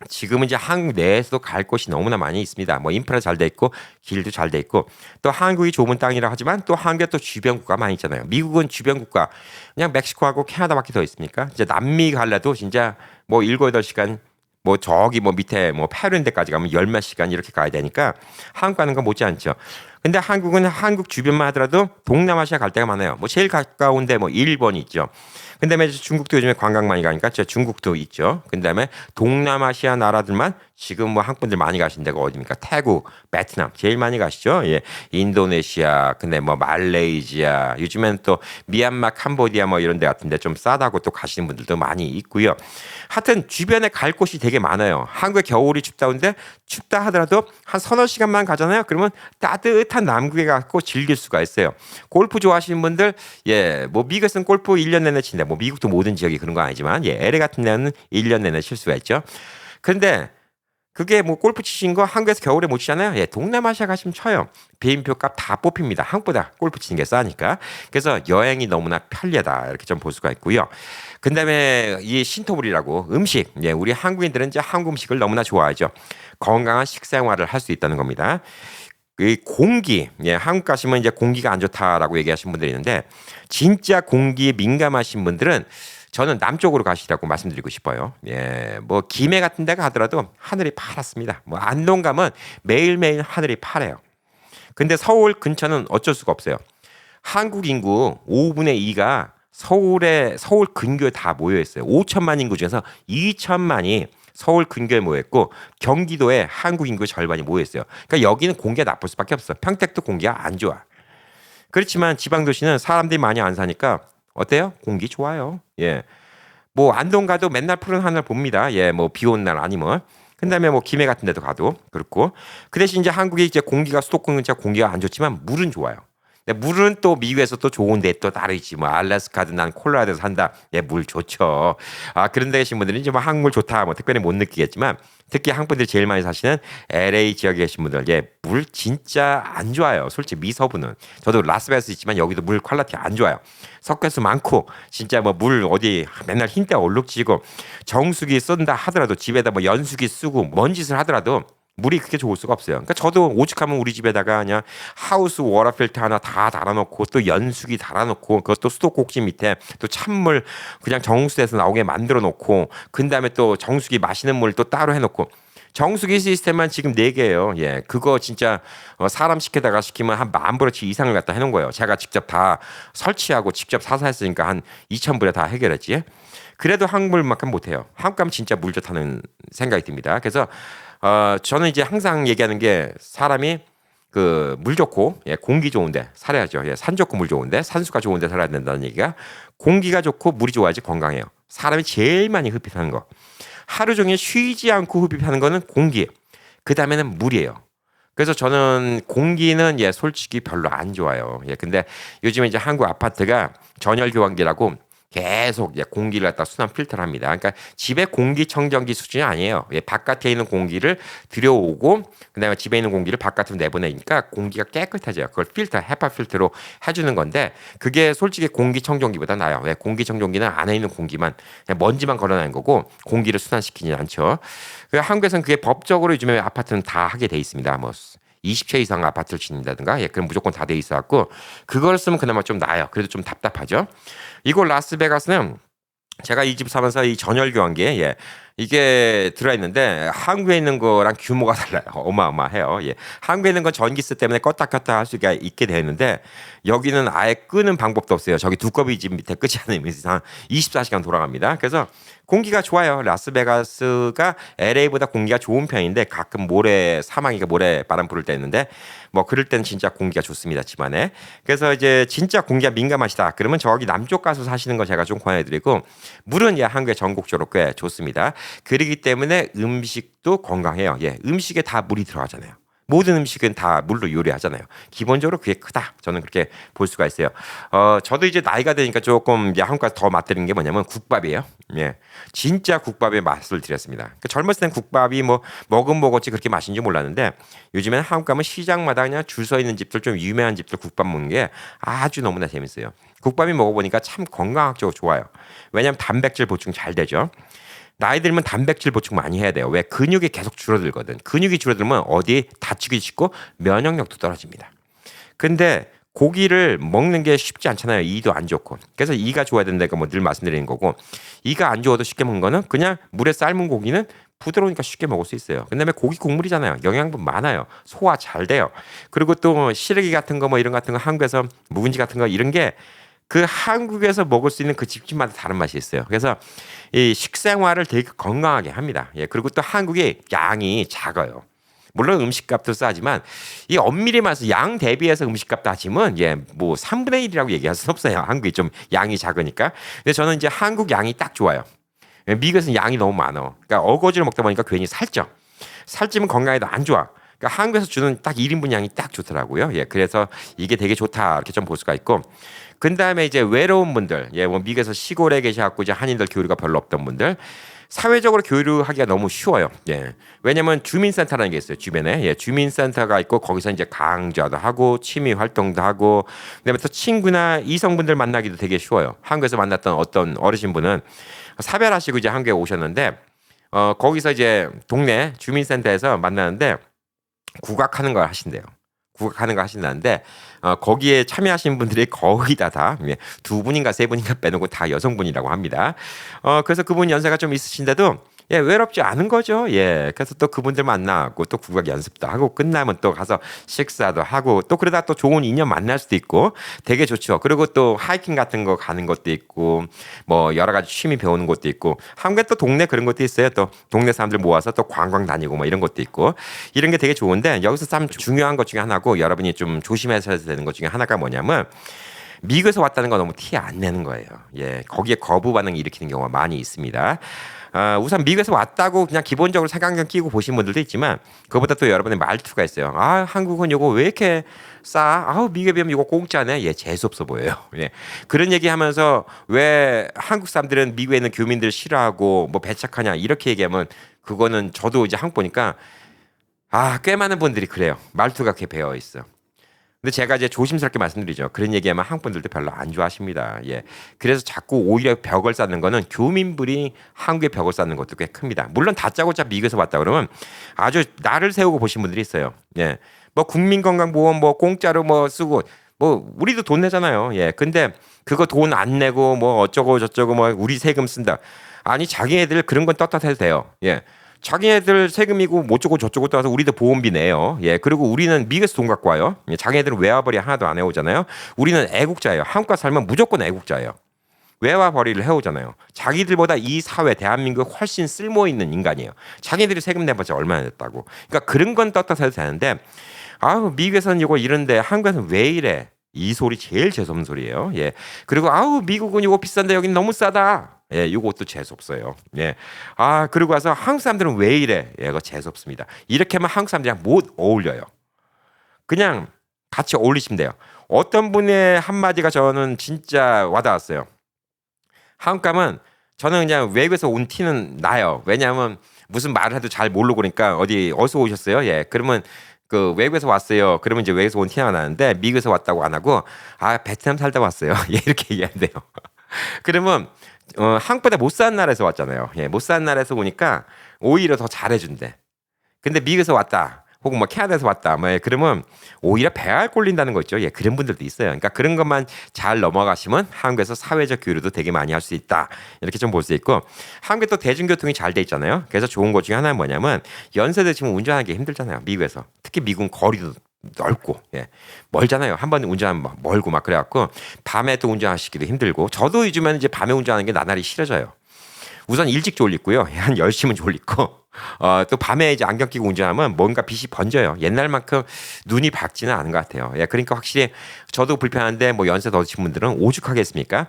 지금은 이제 한국 내에서도 갈 곳이 너무나 많이 있습니다. 뭐 인프라 잘 돼 있고 길도 잘 돼 있고 또 한국이 좁은 땅이라 하지만 또 한국에 또 주변 국가 많이 있잖아요. 미국은 주변 국가 그냥 멕시코하고 캐나다밖에 더 있습니까? 이제 남미 갈래도 진짜 뭐 7, 8시간 뭐 저기 뭐 밑에 뭐 페루인데까지 가면 열 몇 시간 이렇게 가야 되니까 한국 가는 거 못지않죠. 근데 한국은 한국 주변만 하더라도 동남아시아 갈 데가 많아요. 뭐 제일 가까운데 뭐 일본이 있죠. 근데 중국도 요즘에 관광 많이 가니까 중국도 있죠. 그다음에 동남아시아 나라들만 지금 뭐 한국 분들 많이 가신 데가 어디입니까? 태국, 베트남 제일 많이 가시죠. 예, 인도네시아, 근데 뭐 말레이시아, 요즘에는 또 미얀마, 캄보디아 뭐 이런 데 같은데 좀 싸다고 또 가시는 분들도 많이 있고요. 하여튼 주변에 갈 곳이 되게 많아요. 한국의 겨울이 춥다는데 춥다 하더라도 한 서너 시간만 가잖아요. 그러면 따뜻한 남극에 가고 즐길 수가 있어요. 골프 좋아하시는 분들, 예, 뭐 미국에서는 골프 1년 내내 친다. 뭐 미국도 모든 지역이 그런 건 아니지만, 예, LA 같은 데는 1년 내내 칠 수가 있죠. 그런데 그게 뭐 골프 치신 거 한국에서 겨울에 못 치잖아요. 예, 동남아시아 가시면 쳐요. 비행표 값 다 뽑힙니다. 한국보다 골프 치는 게 싸니까. 그래서 여행이 너무나 편리하다. 이렇게 좀 볼 수가 있고요. 그다음에 이 신토불이라고 음식. 예, 우리 한국인들은 이제 한국 음식을 너무나 좋아하죠. 건강한 식생활을 할 수 있다는 겁니다. 이 공기, 예, 한국 가시면 이제 공기가 안 좋다라고 얘기하시는 분들이 있는데 진짜 공기에 민감하신 분들은 저는 남쪽으로 가시라고 말씀드리고 싶어요. 예, 뭐 김해 같은 데가 하더라도 하늘이 파랗습니다. 뭐 안동 가면 매일매일 하늘이 파래요. 근데 서울 근처는 어쩔 수가 없어요. 한국 인구 5분의 2가 서울 근교에 다 모여 있어요. 5천만 인구 중에서 2천만이 서울 근교에 모여 있고 경기도에 한국 인구 절반이 모여 있어요. 그러니까 여기는 공기가 나쁠 수밖에 없어. 평택도 공기가 안 좋아. 그렇지만 지방 도시는 사람들이 많이 안 사니까 어때요? 공기 좋아요. 예. 뭐 안동 가도 맨날 푸른 하늘 봅니다. 예, 뭐 비 오는 날 아니면. 그다음에 뭐 김해 같은 데도 가도 그렇고. 그 대신 이제 한국이 이제 공기가 수도권 근처 공기가 안 좋지만 물은 좋아요. 근데 물은 또 미국에서 또 좋은데 또 따로 있지. 뭐 알래스카든 난 콜로라도에서 산다. 예, 물 좋죠. 그런 데 계신 분들은 이제 뭐 한국물 좋다. 뭐 특별히 못 느끼겠지만 특히 한국 분들이 제일 많이 사시는 LA 지역에 계신 분들, 예, 물 진짜 안 좋아요. 솔직히 미서부는. 저도 라스베가스 있지만 여기도 물 퀄리티 안 좋아요. 석회수 많고 진짜 뭐 물 어디 맨날 흰때 얼룩지고 정수기 쓴다 하더라도 집에다 뭐 연수기 쓰고 뭔 짓을 하더라도 물이 그렇게 좋을 수가 없어요. 그러니까 저도 오죽하면 우리 집에다가 그냥 하우스 워터 필터 하나 다 달아놓고 또 연수기 달아놓고 그것도 수도꼭지 밑에 또 찬물 그냥 정수돼서 나오게 만들어 놓고 그 다음에 또 정수기 마시는 물 또 따로 해놓고 정수기 시스템만 지금 4개예요. 예, 그거 진짜 사람 시켜다가 시키면 한 10,000불어치 이상을 갖다 해놓은 거예요. 제가 직접 다 설치하고 직접 사서 했으니까 한 2,000불에 다 해결했지. 그래도 한국물만큼 못해요. 한국 가면 진짜 물 좋다는 생각이 듭니다. 그래서 저는 이제 항상 얘기하는 게 사람이 그 물 좋고 예, 공기 좋은데 살아야죠. 예, 산 좋고 물 좋은데 산수가 좋은데 살아야 된다는 얘기가 공기가 좋고 물이 좋아야지 건강해요. 사람이 제일 많이 흡입하는 거. 하루 종일 쉬지 않고 흡입하는 거는 공기. 그 다음에는 물이에요. 그래서 저는 공기는 예, 솔직히 별로 안 좋아요. 예, 근데 요즘에 이제 한국 아파트가 전열 교환기라고 계속 공기를 갖다 순환 필터를 합니다. 그러니까 집에 공기청정기 수준이 아니에요. 예, 바깥에 있는 공기를 들여오고 그다음에 집에 있는 공기를 바깥으로 내보내니까 공기가 깨끗해져요. 그걸 필터, 헤파 필터로 해주는 건데 그게 솔직히 공기청정기보다 나아요. 예, 공기청정기는 안에 있는 공기만 먼지만 걸어내는 거고 공기를 순환시키지 않죠. 한국에서는 그게 법적으로 요즘에 아파트는 다 하게 돼 있습니다. 뭐 20채 이상 아파트를 짓는다든가 예, 그럼 무조건 다 돼 있어 갖고 그걸 쓰면 그나마 좀 나아요. 그래도 좀 답답하죠. 이곳 라스베가스는 제가 이 집 사면서 이 전열 교환기에 예, 이게 들어있는데 한국에 있는 거랑 규모가 달라요. 어마어마해요. 예. 한국에 있는 건 전기세 때문에 껐다 켰다 할 수가 있게 되어 있는데 여기는 아예 끄는 방법도 없어요. 저기 두꺼비 집 밑에 끄지 않으면 이상 24시간 돌아갑니다. 그래서 공기가 좋아요. 라스베가스가 LA보다 공기가 좋은 편인데 가끔 모래 사망이가 모래 바람 불을 때 있는데 뭐 그럴 때는 진짜 공기가 좋습니다. 집안에. 그래서 이제 진짜 공기가 민감하시다. 그러면 저기 남쪽 가서 사시는 거 제가 좀 권해드리고 물은 예, 한국에 전국적으로 꽤 좋습니다. 그렇기 때문에 음식도 건강해요. 예, 음식에 다 물이 들어가잖아요. 모든 음식은 다 물로 요리하잖아요. 기본적으로 그게 크다. 저는 그렇게 볼 수가 있어요. 저도 이제 나이가 되니까 조금 이제 한국 가서 더 맛들인 게 뭐냐면 국밥이에요. 예, 진짜 국밥의 맛을 드렸습니다. 그러니까 젊었을 땐 국밥이 뭐 먹었지 그렇게 맛있는지 몰랐는데 요즘에는 한국 가면 시장마다 그냥 줄 서 있는 집들 좀 유명한 집들 국밥 먹는 게 아주 너무나 재밌어요. 국밥이 먹어보니까 참 건강학적으로 좋아요. 왜냐하면 단백질 보충 잘 되죠. 나이 들면 단백질 보충 많이 해야 돼요. 왜? 근육이 계속 줄어들거든. 근육이 줄어들면 어디 다치기 쉽고 면역력도 떨어집니다. 근데 고기를 먹는 게 쉽지 않잖아요. 이도 안 좋고. 그래서 이가 좋아야 된다니까 뭐 늘 말씀드리는 거고 이가 안 좋아도 쉽게 먹는 거는 그냥 물에 삶은 고기는 부드러우니까 쉽게 먹을 수 있어요. 그다음에 고기 국물이잖아요. 영양분 많아요. 소화 잘 돼요. 그리고 또 시래기 같은 거 뭐 이런 같은 거 한국에서 묵은지 같은 거 이런 게 그 한국에서 먹을 수 있는 그 집집마다 다른 맛이 있어요. 그래서 이 식생활을 되게 건강하게 합니다. 예, 그리고 또 한국이 양이 작아요. 물론 음식값도 싸지만 이 엄밀히 말해서 양 대비해서 음식값 따지면 예, 뭐 3분의 1이라고 얘기할 수는 없어요. 한국이 좀 양이 작으니까. 근데 저는 이제 한국 양이 딱 좋아요. 예, 미국에서는 양이 너무 많아. 그러니까 어거지를 먹다 보니까 괜히 살쪄. 살찌면 건강에도 안 좋아. 그러니까 한국에서 주는 딱 1인분 양이 딱 좋더라고요. 예, 그래서 이게 되게 좋다 이렇게 좀 볼 수가 있고. 그 다음에 이제 외로운 분들, 예, 뭐 미국에서 시골에 계셔갖고 이제 한인들 교류가 별로 없던 분들, 사회적으로 교류하기가 너무 쉬워요. 예, 왜냐면 주민센터라는 게 있어요. 주변에 예, 주민센터가 있고 거기서 이제 강좌도 하고 취미 활동도 하고, 그다음에 또 친구나 이성분들 만나기도 되게 쉬워요. 한국에서 만났던 어떤 어르신분은 사별하시고 이제 한국에 오셨는데, 거기서 이제 동네 주민센터에서 만나는데 국악하는 걸 하신대요. 국악하는 거 하신다는데 거기에 참여하신 분들이 거의 두 분인가 세 분인가 빼놓고 다 여성분이라고 합니다. 그래서 그분 연세가 좀 있으신데도 예, 외롭지 않은 거죠. 예, 그래서 또 그분들 만나고 또 국악 연습도 하고 끝나면 또 가서 식사도 하고 또 그러다 또 좋은 인연 만날 수도 있고 되게 좋죠. 그리고 또 하이킹 같은 거 가는 것도 있고 뭐 여러 가지 취미 배우는 것도 있고 한국에 또 동네 그런 것도 있어요. 또 동네 사람들 모아서 또 관광 다니고 뭐 이런 것도 있고 이런 게 되게 좋은데 여기서 참 중요한 것 중에 하나고 여러분이 좀 조심해서 되는 것 중에 하나가 뭐냐면 미국에서 왔다는 거 너무 티 안 내는 거예요. 예, 거기에 거부 반응 일으키는 경우가 많이 있습니다. 우선 미국에서 왔다고 그냥 기본적으로 색안경 끼고 보신 분들도 있지만 그거보다 또 여러분의 말투가 있어요. 아, 한국은 요거 왜 이렇게 싸? 아우, 미국에 비하면 이거 공짜네. 예, 재수없어 보여요. 예. 그런 얘기하면서 왜 한국 사람들은 미국에 있는 교민들 싫어하고 뭐 배척하냐 이렇게 얘기하면 그거는 저도 이제 한국 보니까 꽤 많은 분들이 그래요. 말투가 그렇게 배어 있어. 근데 제가 이제 조심스럽게 말씀드리죠. 그런 얘기하면 한국 분들도 별로 안 좋아하십니다. 예. 그래서 자꾸 오히려 벽을 쌓는 거는 교민들이 한국에 벽을 쌓는 것도 꽤 큽니다. 물론 다짜고짜 미국에서 왔다 그러면 아주 나를 세우고 보신 분들이 있어요. 예. 뭐 국민건강보험 뭐 공짜로 뭐 쓰고 뭐 우리도 돈 내잖아요. 예. 근데 그거 돈 안 내고 뭐 어쩌고 저쩌고 뭐 우리 세금 쓴다. 아니 자기네들 그런 건 떳떳해도 돼요. 예. 자기네들 세금이고 뭐 어쩌고 저쩌고 따라서 우리도 보험비 내요. 예. 그리고 우리는 미국에서 돈 갖고 와요. 예. 자기네들은 외화벌이 하나도 안 해오잖아요. 우리는 애국자예요. 한국 가서 살면 무조건 애국자예요. 외화벌이를 해오잖아요. 자기들보다 이 사회 대한민국에 훨씬 쓸모 있는 인간이에요. 자기들이 세금 내봤자 얼마나 냈다고. 그러니까 그런 건 떳떳해도 되는데 아우 미국에서는 이거 이런데 한국에서는 왜 이래? 이 소리 제일 재수없는 소리예요. 예. 그리고 아우 미국은 이거 비싼데 여긴 너무 싸다. 예, 이것도 재수없어요. 예. 아, 그리고 와서 한국 사람들은 왜 이래? 예, 이거 재수없습니다. 이렇게 하면 한국 사람들이랑 못 어울려요. 그냥 같이 어울리시면 돼요. 어떤 분의 한마디가 저는 진짜 와닿았어요. 한국 가면 저는 그냥 외국에서 온 티는 나요. 왜냐하면 무슨 말을 해도 잘 모르고 그러니까 어디 어디서 오셨어요? 예. 그러면 그 외국에서 왔어요. 그러면 이제 외국에서 온 티가 나는데 미국에서 왔다고 안 하고 아 베트남 살다 왔어요. 예, 이렇게 얘기하면 돼요. 그러면 한국보다 못 사는 나라에서 왔잖아요. 예, 못 사는 나라에서 오니까 오히려 더 잘해준대. 근데 미국에서 왔다. 혹은 뭐 캐나다에서 왔다. 뭐 그러면 오히려 배알 꼴린다는 거 있죠. 예, 그런 분들도 있어요. 그러니까 그런 것만 잘 넘어가시면 한국에서 사회적 교류도 되게 많이 할 수 있다. 이렇게 좀 볼 수 있고 한국에 또 대중교통이 잘 돼 있잖아요. 그래서 좋은 것 중에 하나는 뭐냐면 연세 드시면 운전하기 힘들잖아요. 미국에서. 특히 미국은 거리도 넓고 예. 멀잖아요. 한 번 운전하면 멀고 막 그래갖고 밤에 또 운전하시기도 힘들고 저도 요즘에는 이제 밤에 운전하는 게 나날이 싫어져요. 우선 일찍 졸리고요. 한 10시면 졸리고 또 밤에 이제 안경 끼고 운전하면 뭔가 빛이 번져요. 옛날만큼 눈이 밝지는 않은 것 같아요. 예, 그러니까 확실히 저도 불편한데 뭐 연세 더 드신 분들은 오죽하겠습니까?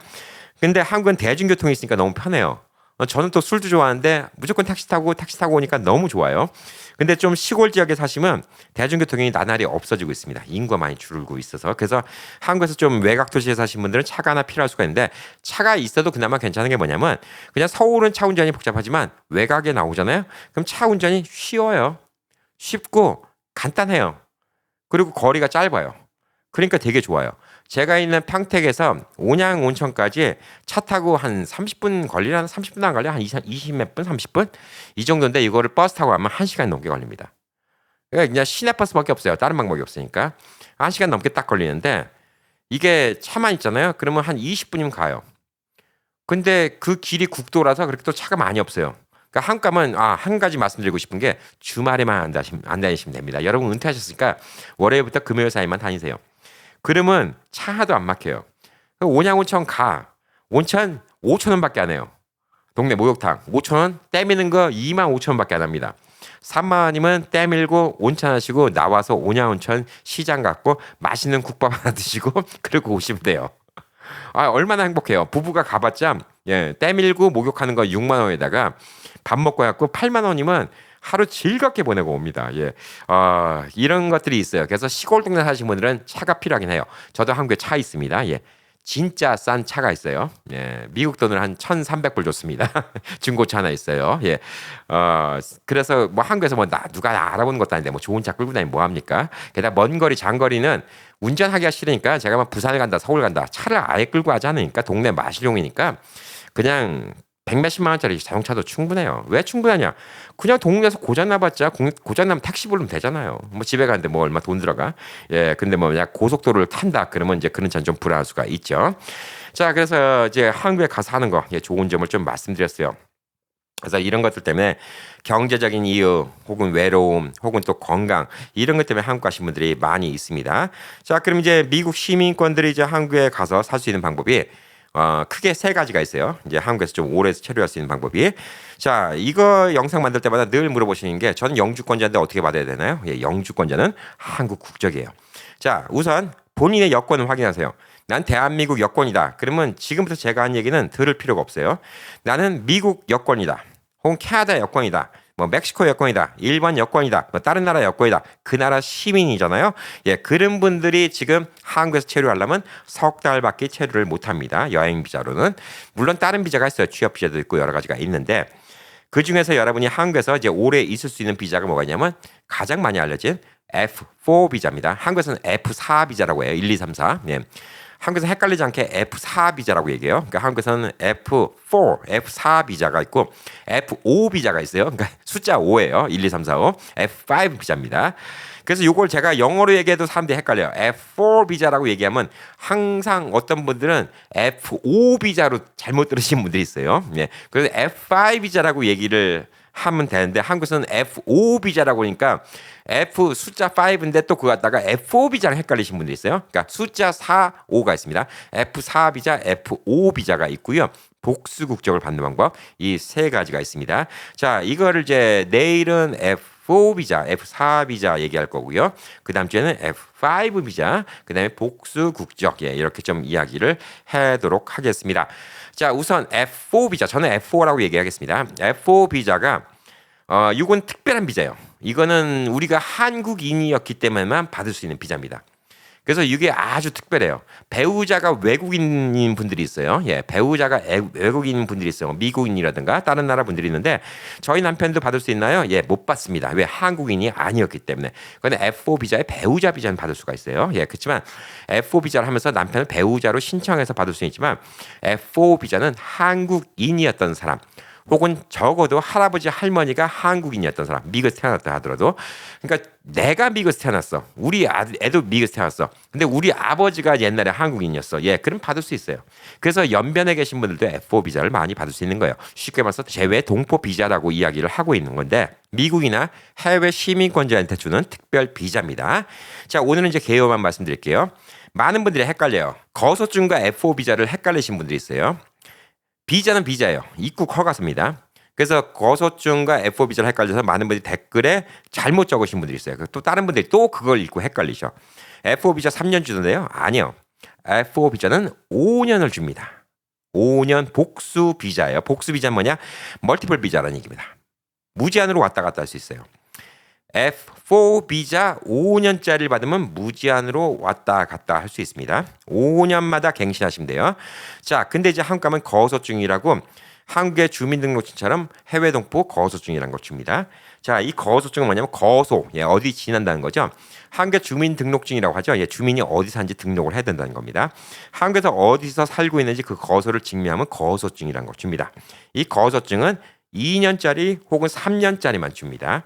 근데 한국은 대중교통이 있으니까 너무 편해요. 저는 또 술도 좋아하는데 무조건 택시 타고 오니까 너무 좋아요. 근데 좀 시골 지역에 사시면 대중교통이 나날이 없어지고 있습니다. 인구가 많이 줄고 있어서. 그래서 한국에서 좀 외곽 도시에 사신 분들은 차가 하나 필요할 수가 있는데 차가 있어도 그나마 괜찮은 게 뭐냐면 그냥 서울은 차 운전이 복잡하지만 외곽에 나오잖아요. 그럼 차 운전이 쉬워요. 쉽고 간단해요. 그리고 거리가 짧아요. 그러니까 되게 좋아요. 제가 있는 평택에서 온양 온천까지 차 타고 한 30분 걸리나 30분 안 걸려 한 20 몇 분 30분 이 정도인데 이거를 버스 타고 가면 1시간 넘게 걸립니다. 그러니까 그냥 시내버스밖에 없어요. 다른 방법이 없으니까 1시간 넘게 딱 걸리는데 이게 차만 있잖아요. 그러면 한 20분이면 가요. 근데 그 길이 국도라서 그렇게 또 차가 많이 없어요. 그러니까 한국 가면 한 가지 말씀드리고 싶은 게 주말에만 안 다니시면 됩니다. 여러분 은퇴하셨으니까 월요일부터 금요일 사이만 다니세요. 그러면 차 하나도 안 막혀요. 온양온천 가. 온천 5천 원밖에 안 해요. 동네 목욕탕 5천 원, 떼미는 거 2만 5천 원밖에 안 합니다. 3만 원이면 떼밀고 온천 하시고 나와서 온양온천 시장 갖고 맛있는 국밥 하나 드시고 그러고 오시면 돼요. 얼마나 행복해요. 부부가 가봤자 예, 떼밀고 목욕하는 거 6만 원에다가 밥 먹고 갖고 8만 원이면 하루 즐겁게 보내고 옵니다. 예. 이런 것들이 있어요. 그래서 시골 동네 사시는 분들은 차가 필요하긴 해요. 저도 한국에 차 있습니다. 예. 진짜 싼 차가 있어요. 예. 미국 돈으로 한 1,300불 줬습니다. 중고차 하나 있어요. 예. 그래서 뭐 한국에서 뭐 누가 알아보는 것도 아닌데 뭐 좋은 차 끌고 다니면 뭐 합니까? 게다가 먼 거리, 장거리는 운전하기가 싫으니까 제가 막 부산을 간다, 서울 간다. 차를 아예 끌고 가지 않으니까 동네 마실용이니까 그냥 100몇십만 원짜리 자동차도 충분해요. 왜 충분하냐? 그냥 동네에서 고장 나봤자 고장 나면 택시 부르면 되잖아요. 뭐 집에 가는데 뭐 얼마 돈 들어가? 예, 근데 뭐 그냥 고속도로를 탄다 그러면 이제 그런 차는 좀 불안할 수가 있죠. 자, 그래서 이제 한국에 가서 하는 거 좋은 점을 좀 말씀드렸어요. 그래서 이런 것들 때문에 경제적인 이유 혹은 외로움 혹은 또 건강 이런 것 때문에 한국 가신 분들이 많이 있습니다. 자, 그럼 이제 미국 시민권들이 이제 한국에 가서 살 수 있는 방법이 크게 세 가지가 있어요. 이제 한국에서 좀 오래 체류할 수 있는 방법이. 자, 이거 영상 만들 때마다 늘 물어보시는 게 저는 영주권자인데 어떻게 받아야 되나요? 예, 영주권자는 한국 국적이에요. 자, 우선 본인의 여권을 확인하세요. 난 대한민국 여권이다. 그러면 지금부터 제가 한 얘기는 들을 필요가 없어요. 나는 미국 여권이다. 혹은 캐나다 여권이다. 뭐 멕시코 여권이다. 일본 여권이다. 뭐 다른 나라 여권이다. 그 나라 시민이잖아요. 예, 그런 분들이 지금 한국에서 체류하려면 석 달밖에 체류를 못 합니다. 여행 비자로는. 물론 다른 비자가 있어요. 취업 비자도 있고 여러 가지가 있는데 그 중에서 여러분이 한국에서 이제 오래 있을 수 있는 비자가 뭐가 있냐면 가장 많이 알려진 F4 비자입니다. 한국에서는 F4 비자라고 해요. 1, 2, 3, 4. 예. 한국에서 헷갈리지 않게 F4 비자라고 얘기해요. 그러니까 한국에서는 F4, F4 비자가 있고 F5 비자가 있어요. 그러니까 숫자 5예요. 1, 2, 3, 4, 5. F5 비자입니다. 그래서 이걸 제가 영어로 얘기해도 사람들이 헷갈려요. F4 비자라고 얘기하면 항상 어떤 분들은 F5 비자로 잘못 들으신 분들이 있어요. 예. 그래서 F5 비자라고 얘기를 하면 되는데 한국에서는 F5 비자라고 하니까 F 숫자 5인데 또 그거 갖다가 F5 비자랑 헷갈리신 분들이 있어요. 그러니까 숫자 4, 5가 있습니다. F4 비자, F5 비자가 있고요. 복수 국적을 받는 방법 이 세 가지가 있습니다. 자, 이거를 이제 내일은 F4 비자, F4 비자 얘기할 거고요. 그 다음 주에는 F5 비자, 그 다음에 복수 국적 이렇게 좀 이야기를 하도록 하겠습니다. 자, 우선 F4 비자, 저는 F4라고 얘기하겠습니다. F4 비자가 이건 특별한 비자예요. 이거는 우리가 한국인이었기 때문에만 받을 수 있는 비자입니다. 그래서 이게 아주 특별해요. 배우자가 외국인인 분들이 있어요. 예, 배우자가 외국인인 분들이 있어요. 미국인이라든가 다른 나라 분들이 있는데 저희 남편도 받을 수 있나요? 예, 못 받습니다. 왜? 한국인이 아니었기 때문에. 그런데 F4 비자에 배우자 비자는 받을 수가 있어요. 예, 그렇지만 F4 비자를 하면서 남편은 배우자로 신청해서 받을 수 있지만 F4 비자는 한국인이었던 사람. 혹은 적어도 할아버지 할머니가 한국인이었던 사람, 미국에서 태어났다 하더라도, 그러니까 내가 미국에서 태어났어, 우리 애도 미국에서 태어났어, 근데 우리 아버지가 옛날에 한국인이었어, 예, 그럼 받을 수 있어요. 그래서 연변에 계신 분들도 F4 비자를 많이 받을 수 있는 거예요. 쉽게 말해서 재외 동포 비자라고 이야기를 하고 있는 건데 미국이나 해외 시민권자한테 주는 특별 비자입니다. 자, 오늘은 이제 개요만 말씀드릴게요. 많은 분들이 헷갈려요. 거소증과 F4 비자를 헷갈리신 분들이 있어요. 비자는 비자예요. 입국 허가서입니다. 그래서 거소증과 F4 비자를 헷갈려서 많은 분들이 댓글에 잘못 적으신 분들이 있어요. 또 다른 분들이 또 그걸 읽고 헷갈리죠. F4 비자 3년 주던데요. 아니요. F4 비자는 5년을 줍니다. 5년 복수 비자예요. 복수 비자는 뭐냐? 멀티플 비자라는 얘기입니다. 무제한으로 왔다 갔다 할 수 있어요. F4 비자 5년짜리를 받으면 무제한으로 왔다 갔다 할 수 있습니다. 5년마다 갱신하시면 돼요. 자, 근데 이제 한국 가면 거소증이라고 한국의 주민등록증처럼 해외 동포 거소증이라는 걸 줍니다. 자, 이 거소증은 뭐냐면 거소, 예, 어디 지난다는 거죠. 한국의 주민등록증이라고 하죠. 예, 주민이 어디 사는지 등록을 해야 된다는 겁니다. 한국에서 어디서 살고 있는지 그 거소를 증명하면 거소증이라는 걸 줍니다. 이 거소증은 2년짜리 혹은 3년짜리만 줍니다.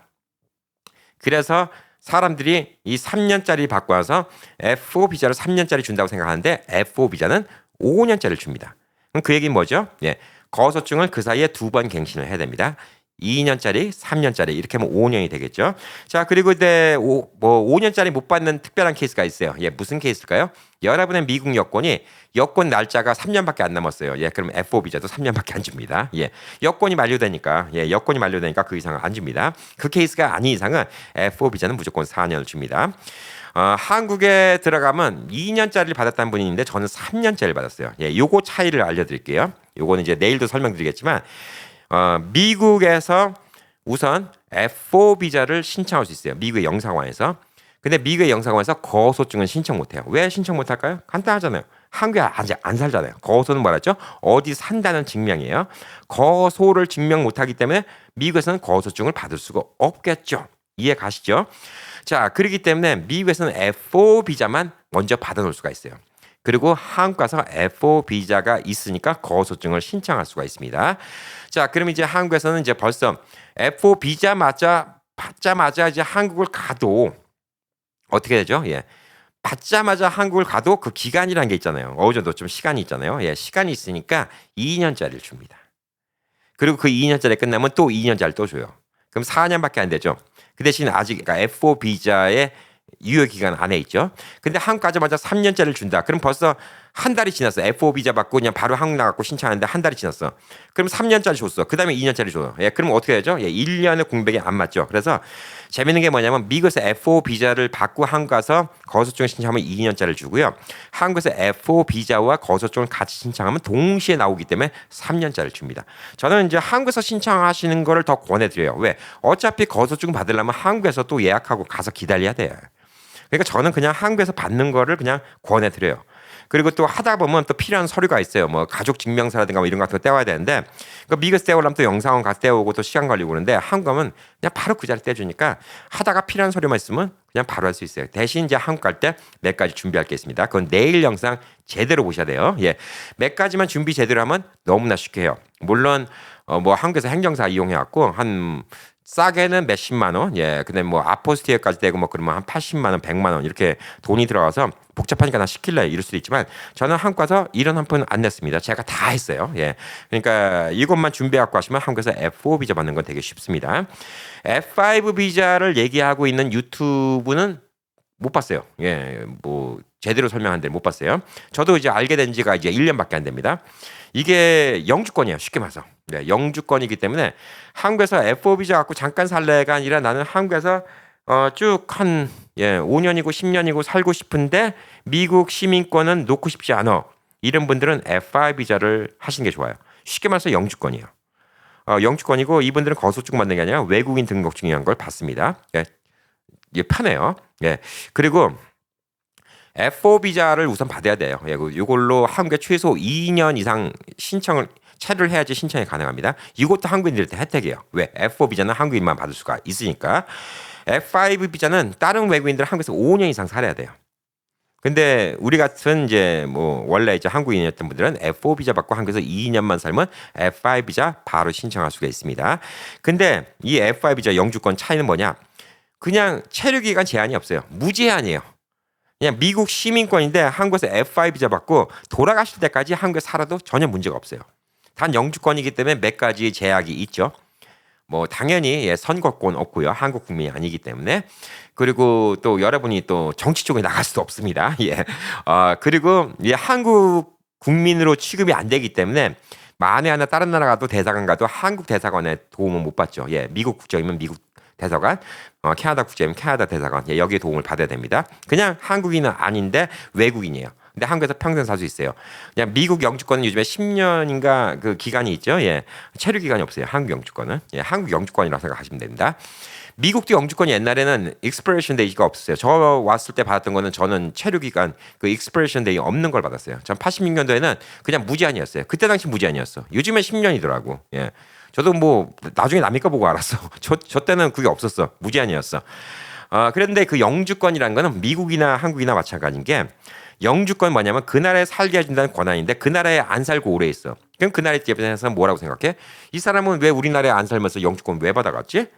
그래서 사람들이 이 3년짜리 받고 와서 F4 비자를 3년짜리 준다고 생각하는데 F4 비자는 5년짜리를 줍니다. 그럼 그 얘기는 뭐죠? 예, 거소증을 그 사이에 2번 갱신을 해야 됩니다. 2년짜리, 3년짜리 이렇게 하면 5년이 되겠죠. 자, 그리고 이제 5년짜리 못 받는 특별한 케이스가 있어요. 예, 무슨 케이스일까요? 여러분의 미국 여권이 여권 날짜가 3년밖에 안 남았어요. 예, 그럼 F4 비자도 3년밖에 안 줍니다. 예, 여권이 만료되니까 그 이상은 안 줍니다. 그 케이스가 아닌 이상은 F4 비자는 무조건 4년을 줍니다. 한국에 들어가면 2년짜리를 받았다는 분이 있는데 저는 3년짜리를 받았어요. 예, 요거 차이를 알려드릴게요. 요거는 이제 내일도 설명드리겠지만 미국에서 우선 F4 비자를 신청할 수 있어요. 미국의 영사관에서. 근데 미국의 영사관에서 거소증은 신청 못해요. 왜 신청 못할까요? 간단하잖아요. 한국에 안 살잖아요. 거소는 뭐랬죠? 어디 산다는 증명이에요. 거소를 증명 못하기 때문에 미국에서는 거소증을 받을 수가 없겠죠. 이해 가시죠? 자, 그렇기 때문에 미국에서는 F4 비자만 먼저 받아놓을 수가 있어요. 그리고 한국 가서 F4 비자가 있으니까 거소증을 신청할 수가 있습니다. 자, 그럼 이제 한국에서는 이제 벌써 F4 비자 받자마자 이제 한국을 가도 어떻게 되죠? 예. 받자마자 한국을 가도 그 기간이라는 게 있잖아요. 어느 정도 좀 시간이 있잖아요. 예, 시간이 있으니까 2년짜리를 줍니다. 그리고 그 2년짜리 끝나면 또 2년짜리 또 줘요. 그럼 4년밖에 안 되죠. 그 대신 아직 그러니까 F4 비자의 유효 기간 안에 있죠. 근데 한국 가자마자 3년짜리를 준다. 그럼 벌써 한 달이 지났어. F4 비자 받고 그냥 바로 한국 나가고 신청하는데 한 달이 지났어. 그럼 3년짜리 줬어. 그 다음에 2년짜리 줘요. 예, 그럼 어떻게 되죠? 예, 1년의 공백이 안 맞죠. 그래서 재밌는 게 뭐냐면 미국에서 F4 비자를 받고 한국 가서 거소증 신청하면 2년짜리를 주고요. 한국에서 F4 비자와 거소증을 같이 신청하면 동시에 나오기 때문에 3년짜리를 줍니다. 저는 이제 한국에서 신청하시는 거를 더 권해드려요. 왜? 어차피 거소증 받으려면 한국에서 또 예약하고 가서 기다려야 돼요. 그러니까 저는 그냥 한국에서 받는 거를 그냥 권해드려요. 그리고 또 하다 보면 또 필요한 서류가 있어요. 뭐 가족 증명서라든가 뭐 이런 거 같은 거 떼와야 되는데 그 미국에서 떼오려면 또 영상원 가서 떼오고 또 시간 걸리고 그러는데 한국 가면 그냥 바로 그 자리 떼주니까 하다가 필요한 서류만 있으면 그냥 바로 할 수 있어요. 대신 이제 한국 갈 때 몇 가지 준비할 게 있습니다. 그건 내일 영상 제대로 보셔야 돼요. 예, 몇 가지만 준비 제대로 하면 너무나 쉽게 해요. 물론 뭐 한국에서 행정사 이용해 갖고 한 싸게는 몇십만 원, 예, 근데 뭐 아포스티에까지 되고 뭐 그러면 한 80만 원, 100만 원 이렇게 돈이 들어가서 복잡하니까 나 시킬래 이럴 수도 있지만 저는 한국 가서 이런 한 푼 안 냈습니다. 제가 다 했어요. 예, 그러니까 이것만 준비해 갖고 하시면 한국에서 F4 비자 받는 건 되게 쉽습니다. F5 비자를 얘기하고 있는 유튜브는 못 봤어요. 예, 뭐 제대로 설명한 데를 못 봤어요. 저도 이제 알게 된 지가 이제 1년밖에 안 됩니다. 이게 영주권이에요. 쉽게 말해서. 네, 영주권이기 때문에 한국에서 F4 비자 갖고 잠깐 살래가 아니라 나는 한국에서 쭉 한 5년이고 10년이고 살고 싶은데 미국 시민권은 놓고 싶지 않아. 이런 분들은 F5 비자를 하시는 게 좋아요. 쉽게 말해서 영주권이에요. 영주권이고 이분들은 거소증 받는 게 아니라 외국인 등록증이라는 걸 받습니다. 예, 이게 편해요. 예, 그리고 F4 비자를 우선 받아야 돼요. 예, 이걸로 한국에 최소 2년 이상 체류를 해야지 신청이 가능합니다. 이것도 한국인들한테 혜택이에요. 왜? F4 비자는 한국인만 받을 수가 있으니까. F5 비자는 다른 외국인들 한국에서 5년 이상 살아야 돼요. 근데 우리 같은 이제 뭐 원래 이제 한국인이었던 분들은 F4 비자 받고 한국에서 2년만 살면 F5 비자 바로 신청할 수가 있습니다. 근데 이 F5 비자 영주권 차이는 뭐냐? 그냥 체류 기간 제한이 없어요. 무제한이에요. 그냥 미국 시민권인데 한국에서 F5 비자 받고 돌아가실 때까지 한국에 살아도 전혀 문제가 없어요. 단 영주권이기 때문에 몇 가지 제약이 있죠. 뭐 당연히 선거권 없고요. 한국 국민이 아니기 때문에. 그리고 또 여러분이 또 정치 쪽에 나갈 수도 없습니다. 예. 그리고 한국 국민으로 취급이 안 되기 때문에 만에 하나 다른 나라 가도 대사관 가도 한국 대사관의 도움은 못 받죠. 예. 미국 국적이면 미국 대사관, 캐나다 국적이면 캐나다 대사관, 예, 여기에 도움을 받아야 됩니다. 그냥 한국인은 아닌데 외국인이에요. 근데 한국에서 평생 살 수 있어요. 그냥 미국 영주권은 요즘에 10년인가 그 기간이 있죠. 예, 체류 기간이 없어요. 한국 영주권은. 예, 한국 영주권이라고 생각하시면 됩니다. 미국도 영주권이 옛날에는 expiration date가 없었어요. 저 왔을 때 받았던 거는 저는 체류 기간 그 expiration date 없는 걸 받았어요. 전 86년도에는 그냥 무제한이었어요. 그때 당시 무제한이었어. 요즘에 10년이더라고. 예. 저도 뭐 나중에 남의 거 보고 알았어. 저 때는 그게 없었어. 무제한이었어. 그런데 그 영주권이라는 거는 미국이나 한국이나 마찬가지인 게 영주권 뭐냐면 그 나라에 살게 해준다는 권한인데 그 나라에 안 살고 오래 있어. 그럼 그 나라에 대해서 뭐라고 생각해? 이 사람은 왜 우리나라에 안 살면서 영주권 왜 받아갔지?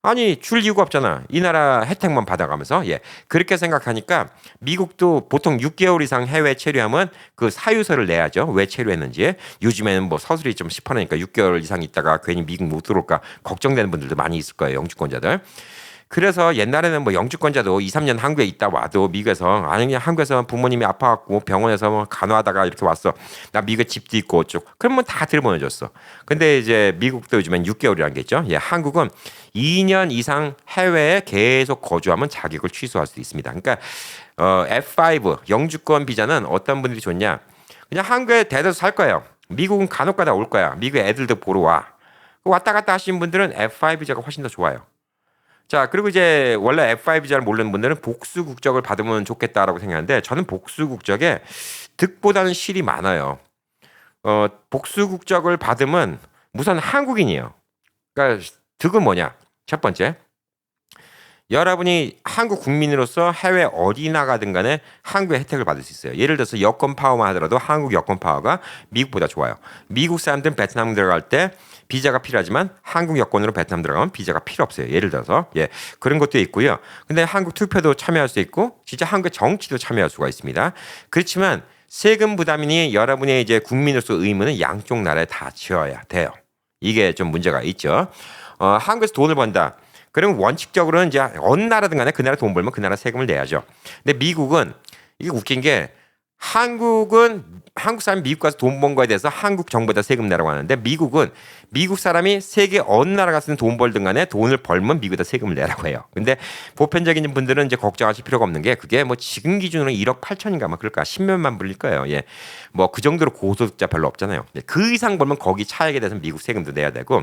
아니 줄 이유가 없잖아. 이 나라 혜택만 받아가면서. 예, 그렇게 생각하니까 미국도 보통 6개월 이상 해외 체류하면 그 사유서를 내야죠. 왜 체류했는지. 요즘에는 뭐 서술이 좀 시퍼러니까 6개월 이상 있다가 괜히 미국 못 들어올까 걱정되는 분들도 많이 있을 거예요. 영주권자들. 그래서 옛날에는 뭐 영주권자도 2, 3년 한국에 있다 와도 미국에서 아니 그냥 한국에서 부모님이 아파갖고 병원에서 뭐 간호하다가 이렇게 왔어. 나 미국에 집도 있고 어쩌고. 그러면 다 들여보내줬어. 근데 이제 미국도 요즘엔 6개월이라는 게 있죠. 예, 한국은 2년 이상 해외에 계속 거주하면 자격을 취소할 수 있습니다. 그러니까 F5 영주권 비자는 어떤 분들이 좋냐? 그냥 한국에 대대서 살 거예요. 미국은 간혹 가다 올 거야. 미국에 애들도 보러 와. 왔다 갔다 하시는 분들은 F5 비자가 훨씬 더 좋아요. 자, 그리고 이제 원래 F5 비자를 모르는 분들은 복수 국적을 받으면 좋겠다라고 생각하는데 저는 복수 국적에 득보다는 실이 많아요. 복수 국적을 받으면 우선 한국인이에요. 그러니까 득은 뭐냐? 첫 번째, 여러분이 한국 국민으로서 해외 어디 나가든 간에 한국의 혜택을 받을 수 있어요. 예를 들어서 여권 파워만 하더라도 한국 여권 파워가 미국보다 좋아요. 미국 사람들은 베트남 들어갈 때 비자가 필요하지만 한국 여권으로 베트남 들어가면 비자가 필요 없어요. 예를 들어서. 예. 그런 것도 있고요. 근데 한국 투표도 참여할 수 있고 진짜 한국 정치도 참여할 수가 있습니다. 그렇지만 세금 부담이니 여러분의 이제 국민으로서 의무는 양쪽 나라에 다 지어야 돼요. 이게 좀 문제가 있죠. 한국에서 돈을 번다. 그러면 원칙적으로는 이제 어느 나라든 간에 그 나라 돈 벌면 그 나라 세금을 내야죠. 근데 미국은 이게 웃긴 게 한국 사람이 미국 가서 돈 번 거에 대해서 한국 정부에다 세금 내라고 하는데 미국은 미국 사람이 세계 어느 나라 가서 돈 벌든 간에 돈을 벌면 미국에다 세금을 내라고 해요. 근데 보편적인 분들은 이제 걱정하실 필요가 없는 게 그게 뭐 지금 기준으로 1억 8천인가 막 그럴까 10몇만 불릴 거예요. 예. 뭐 그 정도로 고소득자 별로 없잖아요. 그 이상 벌면 거기 차액에 대해서 미국 세금도 내야 되고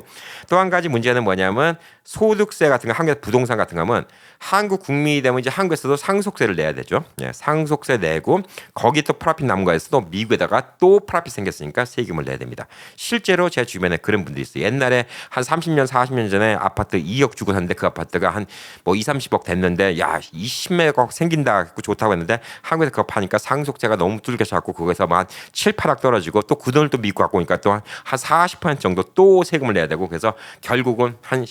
또 한 가지 문제는 뭐냐면 소득세 같은 거 한국 부동산 같은 거 하면 한국 국민이 되면 이제 한국에서도 상속세를 내야 되죠. 예. 상속세 내고 거기 또 프라핏 남은 거에서도 미국에다가 또 프라핏 생겼으니까 세금을 내야 됩니다. 실제로 제 주변에 그런 분들이 있어요. 옛날에 한 30년, 40년 전에 아파트 2억 주고 샀는데 그 아파트가 한 뭐 2, 30억 됐는데 야, 20억 생긴다. 좋다고 했는데 한국에서 그거 파니까 상속세가 너무 뚫겨 잡고 그거에서 막 한 7, 8억 떨어지고 또 그 돈을 또 미국 갖고 오니까 또 한 40% 정도 또 세금을 내야 되고 그래서 결국은 한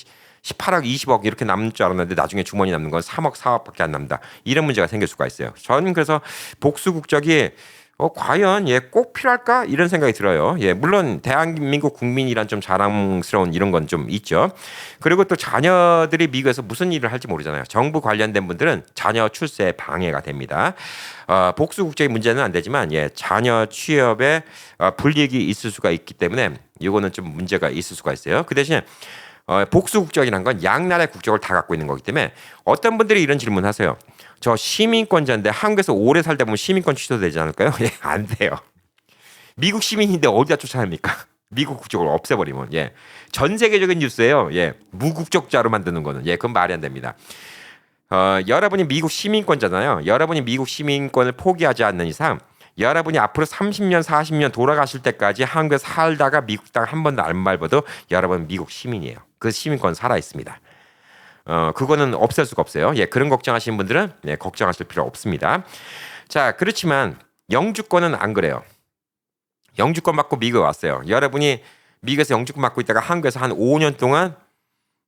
18억, 20억 이렇게 남는 줄 알았는데 나중에 주머니 남는 건 3억, 4억밖에 안 남는다. 이런 문제가 생길 수가 있어요. 저는 그래서 복수 국적이 과연 꼭 필요할까 이런 생각이 들어요. 물론 대한민국 국민이란 좀 자랑스러운 이런 건 좀 있죠. 그리고 또 자녀들이 미국에서 무슨 일을 할지 모르잖아요. 정부 관련된 분들은 자녀 출세에 방해가 됩니다. 복수 국적의 문제는 안 되지만 자녀 취업에 불이익이 있을 수가 있기 때문에 이거는 좀 문제가 있을 수가 있어요. 그 대신 복수 국적이란 건 양나라의 국적을 다 갖고 있는 거기 때문에 어떤 분들이 이런 질문을 하세요. 저 시민권자인데 한국에서 오래 살다 보면 시민권 취소되지 않을까요? 안 돼요. 미국 시민인데 어디다 쫓아냅니까? 미국 국적을 없애버리면 전 세계적인 뉴스예요. 무국적자로 만드는 거는 그건 말이 안 됩니다. 여러분이 미국 시민권자잖아요. 여러분이 미국 시민권을 포기하지 않는 이상 여러분이 앞으로 30년, 40년 돌아가실 때까지 한국에 살다가 미국 땅 한 번도 안 밟아도 여러분 미국 시민이에요. 그 시민권 살아 있습니다. 그거는 없앨 수가 없어요. 그런 걱정하시는 분들은 걱정하실 필요 없습니다. 자, 그렇지만 영주권은 안 그래요. 영주권 받고 미국에 왔어요. 여러분이 미국에서 영주권 받고 있다가 한국에서 한 5년 동안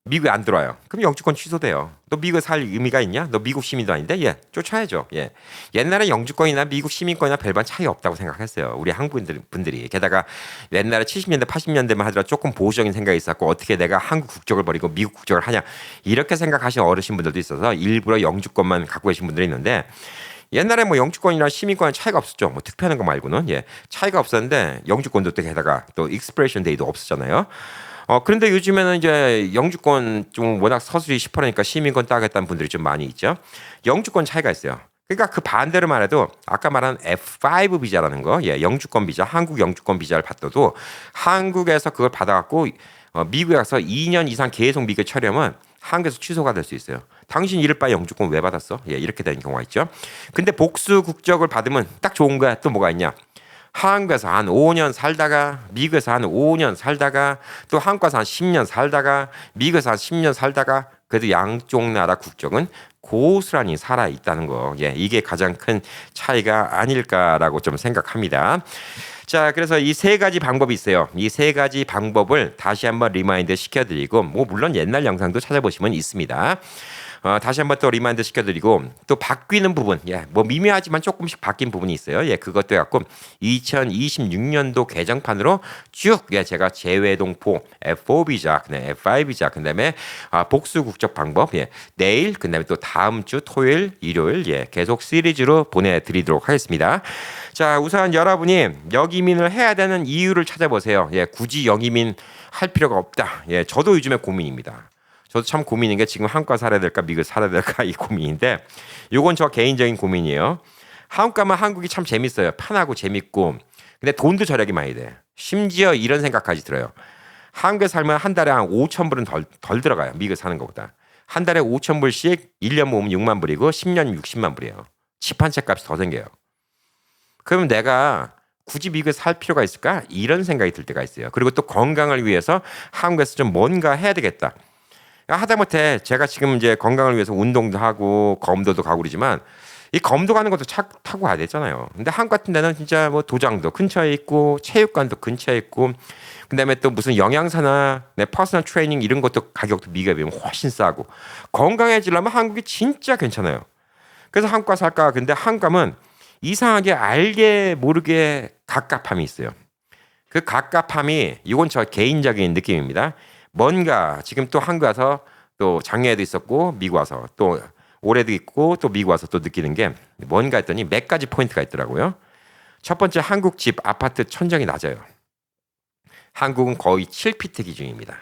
미국에 안 들어와요. 그럼 영주권 취소돼요. 너 미국에 살 의미가 있냐? 너 미국 시민도 아닌데? 쫓아야죠. 옛날에 영주권이나 미국 시민권이나 별반 차이 없다고 생각했어요. 우리 한국 분들이. 게다가 옛날에 70년대, 80년대만 하더라도 조금 보수적인 생각이 있었고 어떻게 내가 한국 국적을 버리고 미국 국적을 하냐 이렇게 생각하시는 어르신분들도 있어서 일부러 영주권만 갖고 계신 분들이 있는데 옛날에 뭐 영주권이나 시민권은 차이가 없었죠. 뭐 투표하는 거 말고는 차이가 없었는데 영주권도 또 게다가 또 익스프레션 데이도 없었잖아요. 그런데 요즘에는 이제 영주권 좀 워낙 서술이 시퍼러니까 시민권 따겠다는 분들이 좀 많이 있죠. 영주권 차이가 있어요. 그러니까 그 반대로 말해도 아까 말한 F5 비자라는 거, 영주권 비자, 한국 영주권 비자를 받아도 한국에서 그걸 받아갖고 미국에 가서 2년 이상 계속 미국에 처리하면 한국에서 취소가 될 수 있어요. 당신 이럴 바에 영주권 왜 받았어? 이렇게 되는 경우가 있죠. 근데 복수 국적을 받으면 딱 좋은 거야. 또 뭐가 있냐? 한국에서 한 5년 살다가 미국에서 한 5년 살다가 또 한국에서 한 10년 살다가 미국에서 한 10년 살다가 그래도 양쪽 나라 국적은 고스란히 살아 있다는 거. 이게 가장 큰 차이가 아닐까라고 좀 생각합니다. 자, 그래서 이 세 가지 방법이 있어요. 이 세 가지 방법을 다시 한번 리마인드 시켜드리고, 물론 옛날 영상도 찾아보시면 있습니다. 다시 한번 또 리마인드 시켜드리고 또 바뀌는 부분, 뭐 미묘하지만 조금씩 바뀐 부분이 있어요. 그것도 갖고 2026년도 개정판으로 쭉 제가 재외동포 F4 비자, F5 비자, 그다음에 복수 국적 방법, 내일, 그다음에 또 다음 주 토요일, 일요일 계속 시리즈로 보내드리도록 하겠습니다. 자, 우선 여러분이 역이민을 해야 되는 이유를 찾아보세요. 굳이 역이민 할 필요가 없다. 저도 요즘에 고민입니다. 저도 참 고민인 게 지금 한국가 살아야 될까 미국 살아야 될까 이 고민인데 이건 저 개인적인 고민이에요. 한국 가면 한국이 참 재밌어요. 편하고 재밌고 근데 돈도 절약이 많이 돼. 심지어 이런 생각까지 들어요. 한국에 살면 한 달에 한 5천 불은 덜 들어가요. 미국 사는 것보다. 한 달에 5천 불씩 1년 모으면 6만 불이고 10년 60만 불이에요. 집 한 채 값이 더 생겨요. 그러면 내가 굳이 미국에 살 필요가 있을까? 이런 생각이 들 때가 있어요. 그리고 또 건강을 위해서 한국에서 좀 뭔가 해야 되겠다. 하다못해 제가 지금 이제 건강을 위해서 운동도 하고 검도도 가고 그러지만 이 검도 가는 것도 차 타고 가야 되잖아요. 근데 한국 같은 데는 진짜 뭐 도장도 근처에 있고 체육관도 근처에 있고 그다음에 또 무슨 영양사나 퍼스널 트레이닝 이런 것도 가격도 미국에 비하면 훨씬 싸고 건강해지려면 한국이 진짜 괜찮아요. 그래서 한국 가 살까? 근데 한국 가면 이상하게 알게 모르게 갑갑함이 있어요. 그 갑갑함이 이건 저 개인적인 느낌입니다. 뭔가 지금 또 한국 와서 또 작년에도 있었고 미국 와서 또 올해도 있고 또 미국 와서 또 느끼는 게 뭔가 했더니 몇 가지 포인트가 있더라고요. 첫 번째 한국 집 아파트 천정이 낮아요. 한국은 거의 7피트 기준입니다.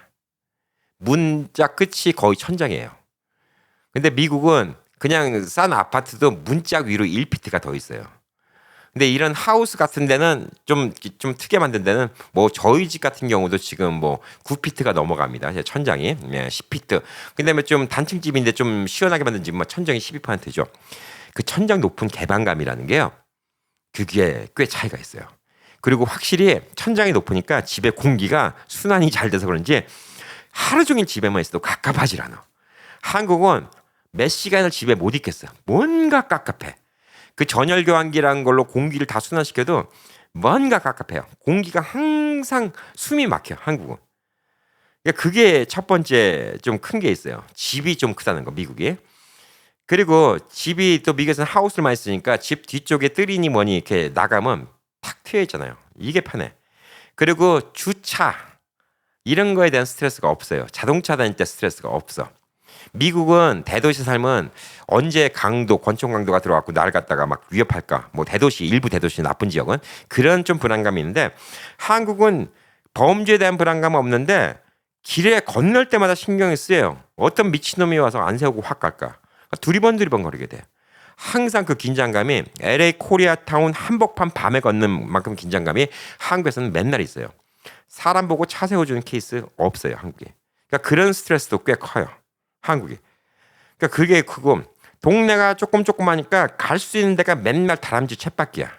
문자 끝이 거의 천장이에요. 근데 미국은 그냥 싼 아파트도 문짝 위로 1피트가 더 있어요. 근데 이런 하우스 같은 데는 좀 특이하게 만든 데는 뭐 저희 집 같은 경우도 지금 뭐 9피트가 넘어갑니다. 천장이 10피트. 그다음에 좀 단층 집인데 좀 시원하게 만든 집은 천장이 12%죠. 그 천장 높은 개방감이라는 게요. 그게 꽤 차이가 있어요. 그리고 확실히 천장이 높으니까 집에 공기가 순환이 잘 돼서 그런지 하루 종일 집에만 있어도 갑갑하질 않아. 한국은 몇 시간을 집에 못 있겠어. 뭔가 깝깝해. 그 전열 교환기라는 걸로 공기를 다 순환시켜도 뭔가 깝깝해요. 공기가 항상 숨이 막혀, 한국은. 그러니까 그게 첫 번째 좀 큰 게 있어요. 집이 좀 크다는 거, 미국이. 그리고 집이 또 미국에서는 하우스를 많이 쓰니까 집 뒤쪽에 뜰이니 뭐니 이렇게 나가면 탁 트여 있잖아요. 이게 편해. 그리고 주차 이런 거에 대한 스트레스가 없어요. 자동차 다닐 때 스트레스가 없어. 미국은 대도시 살면 언제 권총 강도가 들어왔고 나를 갖다가 막 위협할까? 뭐 대도시 일부 대도시 나쁜 지역은 그런 좀 불안감이 있는데 한국은 범죄에 대한 불안감은 없는데 길에 건널 때마다 신경이 쓰여요. 어떤 미친놈이 와서 안 세우고 확 갈까? 두리번 거리게 돼. 항상 그 긴장감이 LA 코리아타운 한복판 밤에 걷는 만큼 긴장감이 한국에서는 맨날 있어요. 사람 보고 차 세워주는 케이스 없어요, 한국에. 그러니까 그런 스트레스도 꽤 커요, 한국이. 그러니까 그게 크고 동네가 조그마니까 갈 수 있는 데가 맨날 다람쥐 쳇바퀴야.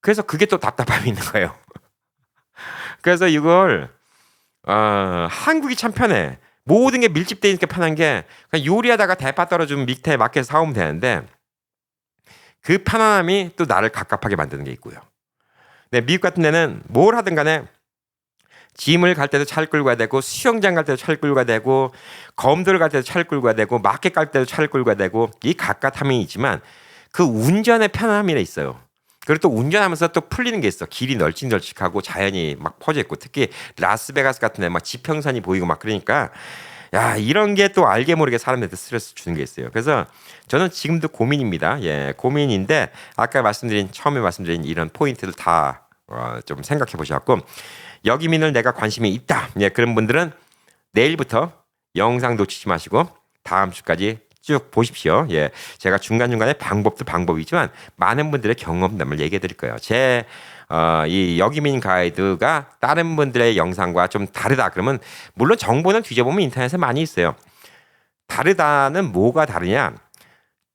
그래서 그게 또 답답함이 있는 거예요. 그래서 이걸 한국이 참 편해. 모든 게 밀집되어 있으니까 편한 게 그냥 요리하다가 대파 떨어지면 밑에 마켓에서 사오면 되는데 그 편안함이 또 나를 갑갑하게 만드는 게 있고요. 네, 미국 같은 데는 뭘 하든 간에 짐을 갈 때도 차를 끌고 가야 되고 수영장 갈 때도 차를 끌고 가야 되고 검도를 갈 때도 차를 끌고 가야 되고 마켓 갈 때도 차를 끌고 가야 되고 이 갑갑함이 있지만 그 운전의 편안함이 있어요. 그리고 또 운전하면서 또 풀리는 게 있어. 길이 널찍널찍하고 자연이 막 퍼져 있고 특히 라스베가스 같은 데 막 지평선이 보이고 막 그러니까 야 이런 게 또 알게 모르게 사람들한테 스트레스 주는 게 있어요. 그래서 저는 지금도 고민입니다. 예, 고민인데 아까 처음에 말씀드린 이런 포인트를 다 좀 생각해 보셔갖고 여기민을 내가 관심이 있다. 예, 그런 분들은 내일부터 영상 놓치지 마시고 다음 주까지 쭉 보십시오. 예, 제가 중간중간에 방법도 방법이지만 많은 분들의 경험담을 얘기해 드릴 거예요. 이 여기민 가이드가 다른 분들의 영상과 좀 다르다. 그러면 물론 정보는 뒤져보면 인터넷에 많이 있어요. 다르다는 뭐가 다르냐?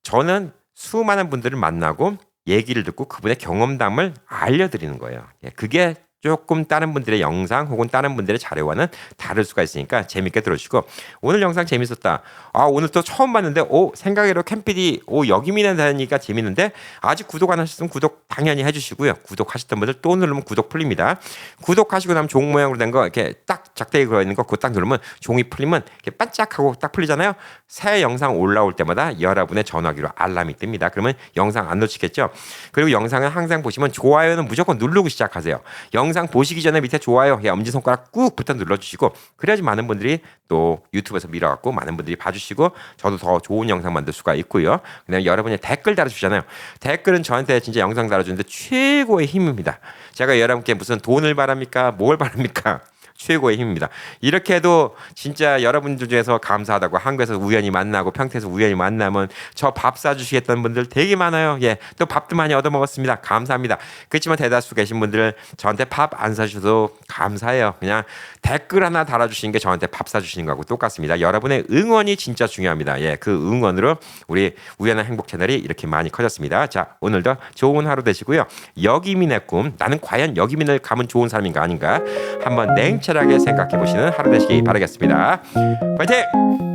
저는 수많은 분들을 만나고 얘기를 듣고 그분의 경험담을 알려드리는 거예요. 예, 그게 조금 다른 분들의 영상 혹은 다른 분들의 자료와는 다를 수가 있으니까 재밌게 들어주시고 오늘 영상 재밌었다. 오늘 또 처음 봤는데 생각외로 캠피디 여기민에 다니니까 재밌는데 아직 구독 안 하셨으면 구독 당연히 해주시고요. 구독하셨던 분들 또 누르면 구독 풀립니다. 구독하시고 나면 종 모양으로 된 거 이렇게 딱 작대기 걸어있는 거 그거 딱 누르면 종이 풀리면 이렇게 반짝하고 딱 풀리잖아요. 새 영상 올라올 때마다 여러분의 전화기로 알람이 뜹니다. 그러면 영상 안 놓치겠죠. 그리고 영상을 항상 보시면 좋아요는 무조건 누르고 시작하세요. 영상 보시기 전에 밑에 좋아요, 엄지손가락 꾹 붙어 눌러주시고 그래야지 많은 분들이 또 유튜브에서 밀어갖고 많은 분들이 봐주시고 저도 더 좋은 영상 만들 수가 있고요. 그다음에 여러분이 댓글 달아주시잖아요. 댓글은 저한테 진짜 영상 달아주는데 최고의 힘입니다. 제가 여러분께 무슨 돈을 바랍니까? 뭘 바랍니까? 최고의 힘입니다. 이렇게 해도 진짜 여러분들 중에서 감사하다고 한국에서 우연히 만나고 평택에서 우연히 만나면 저 밥 사주시겠다는 분들 되게 많아요. 예, 또 밥도 많이 얻어먹었습니다. 감사합니다. 그렇지만 대다수 계신 분들은 저한테 밥 안 사주셔도 감사해요. 그냥 댓글 하나 달아주시는 게 저한테 밥 사주시는 거하고 똑같습니다. 여러분의 응원이 진짜 중요합니다. 예, 그 응원으로 우리 우연한 행복 채널이 이렇게 많이 커졌습니다. 자, 오늘도 좋은 하루 되시고요. 여기민의 꿈, 나는 과연 여기민을 가면 좋은 사람인가 아닌가 한번 냉철하게 생각해 보시는 하루 되시기 바라겠습니다. 파이팅!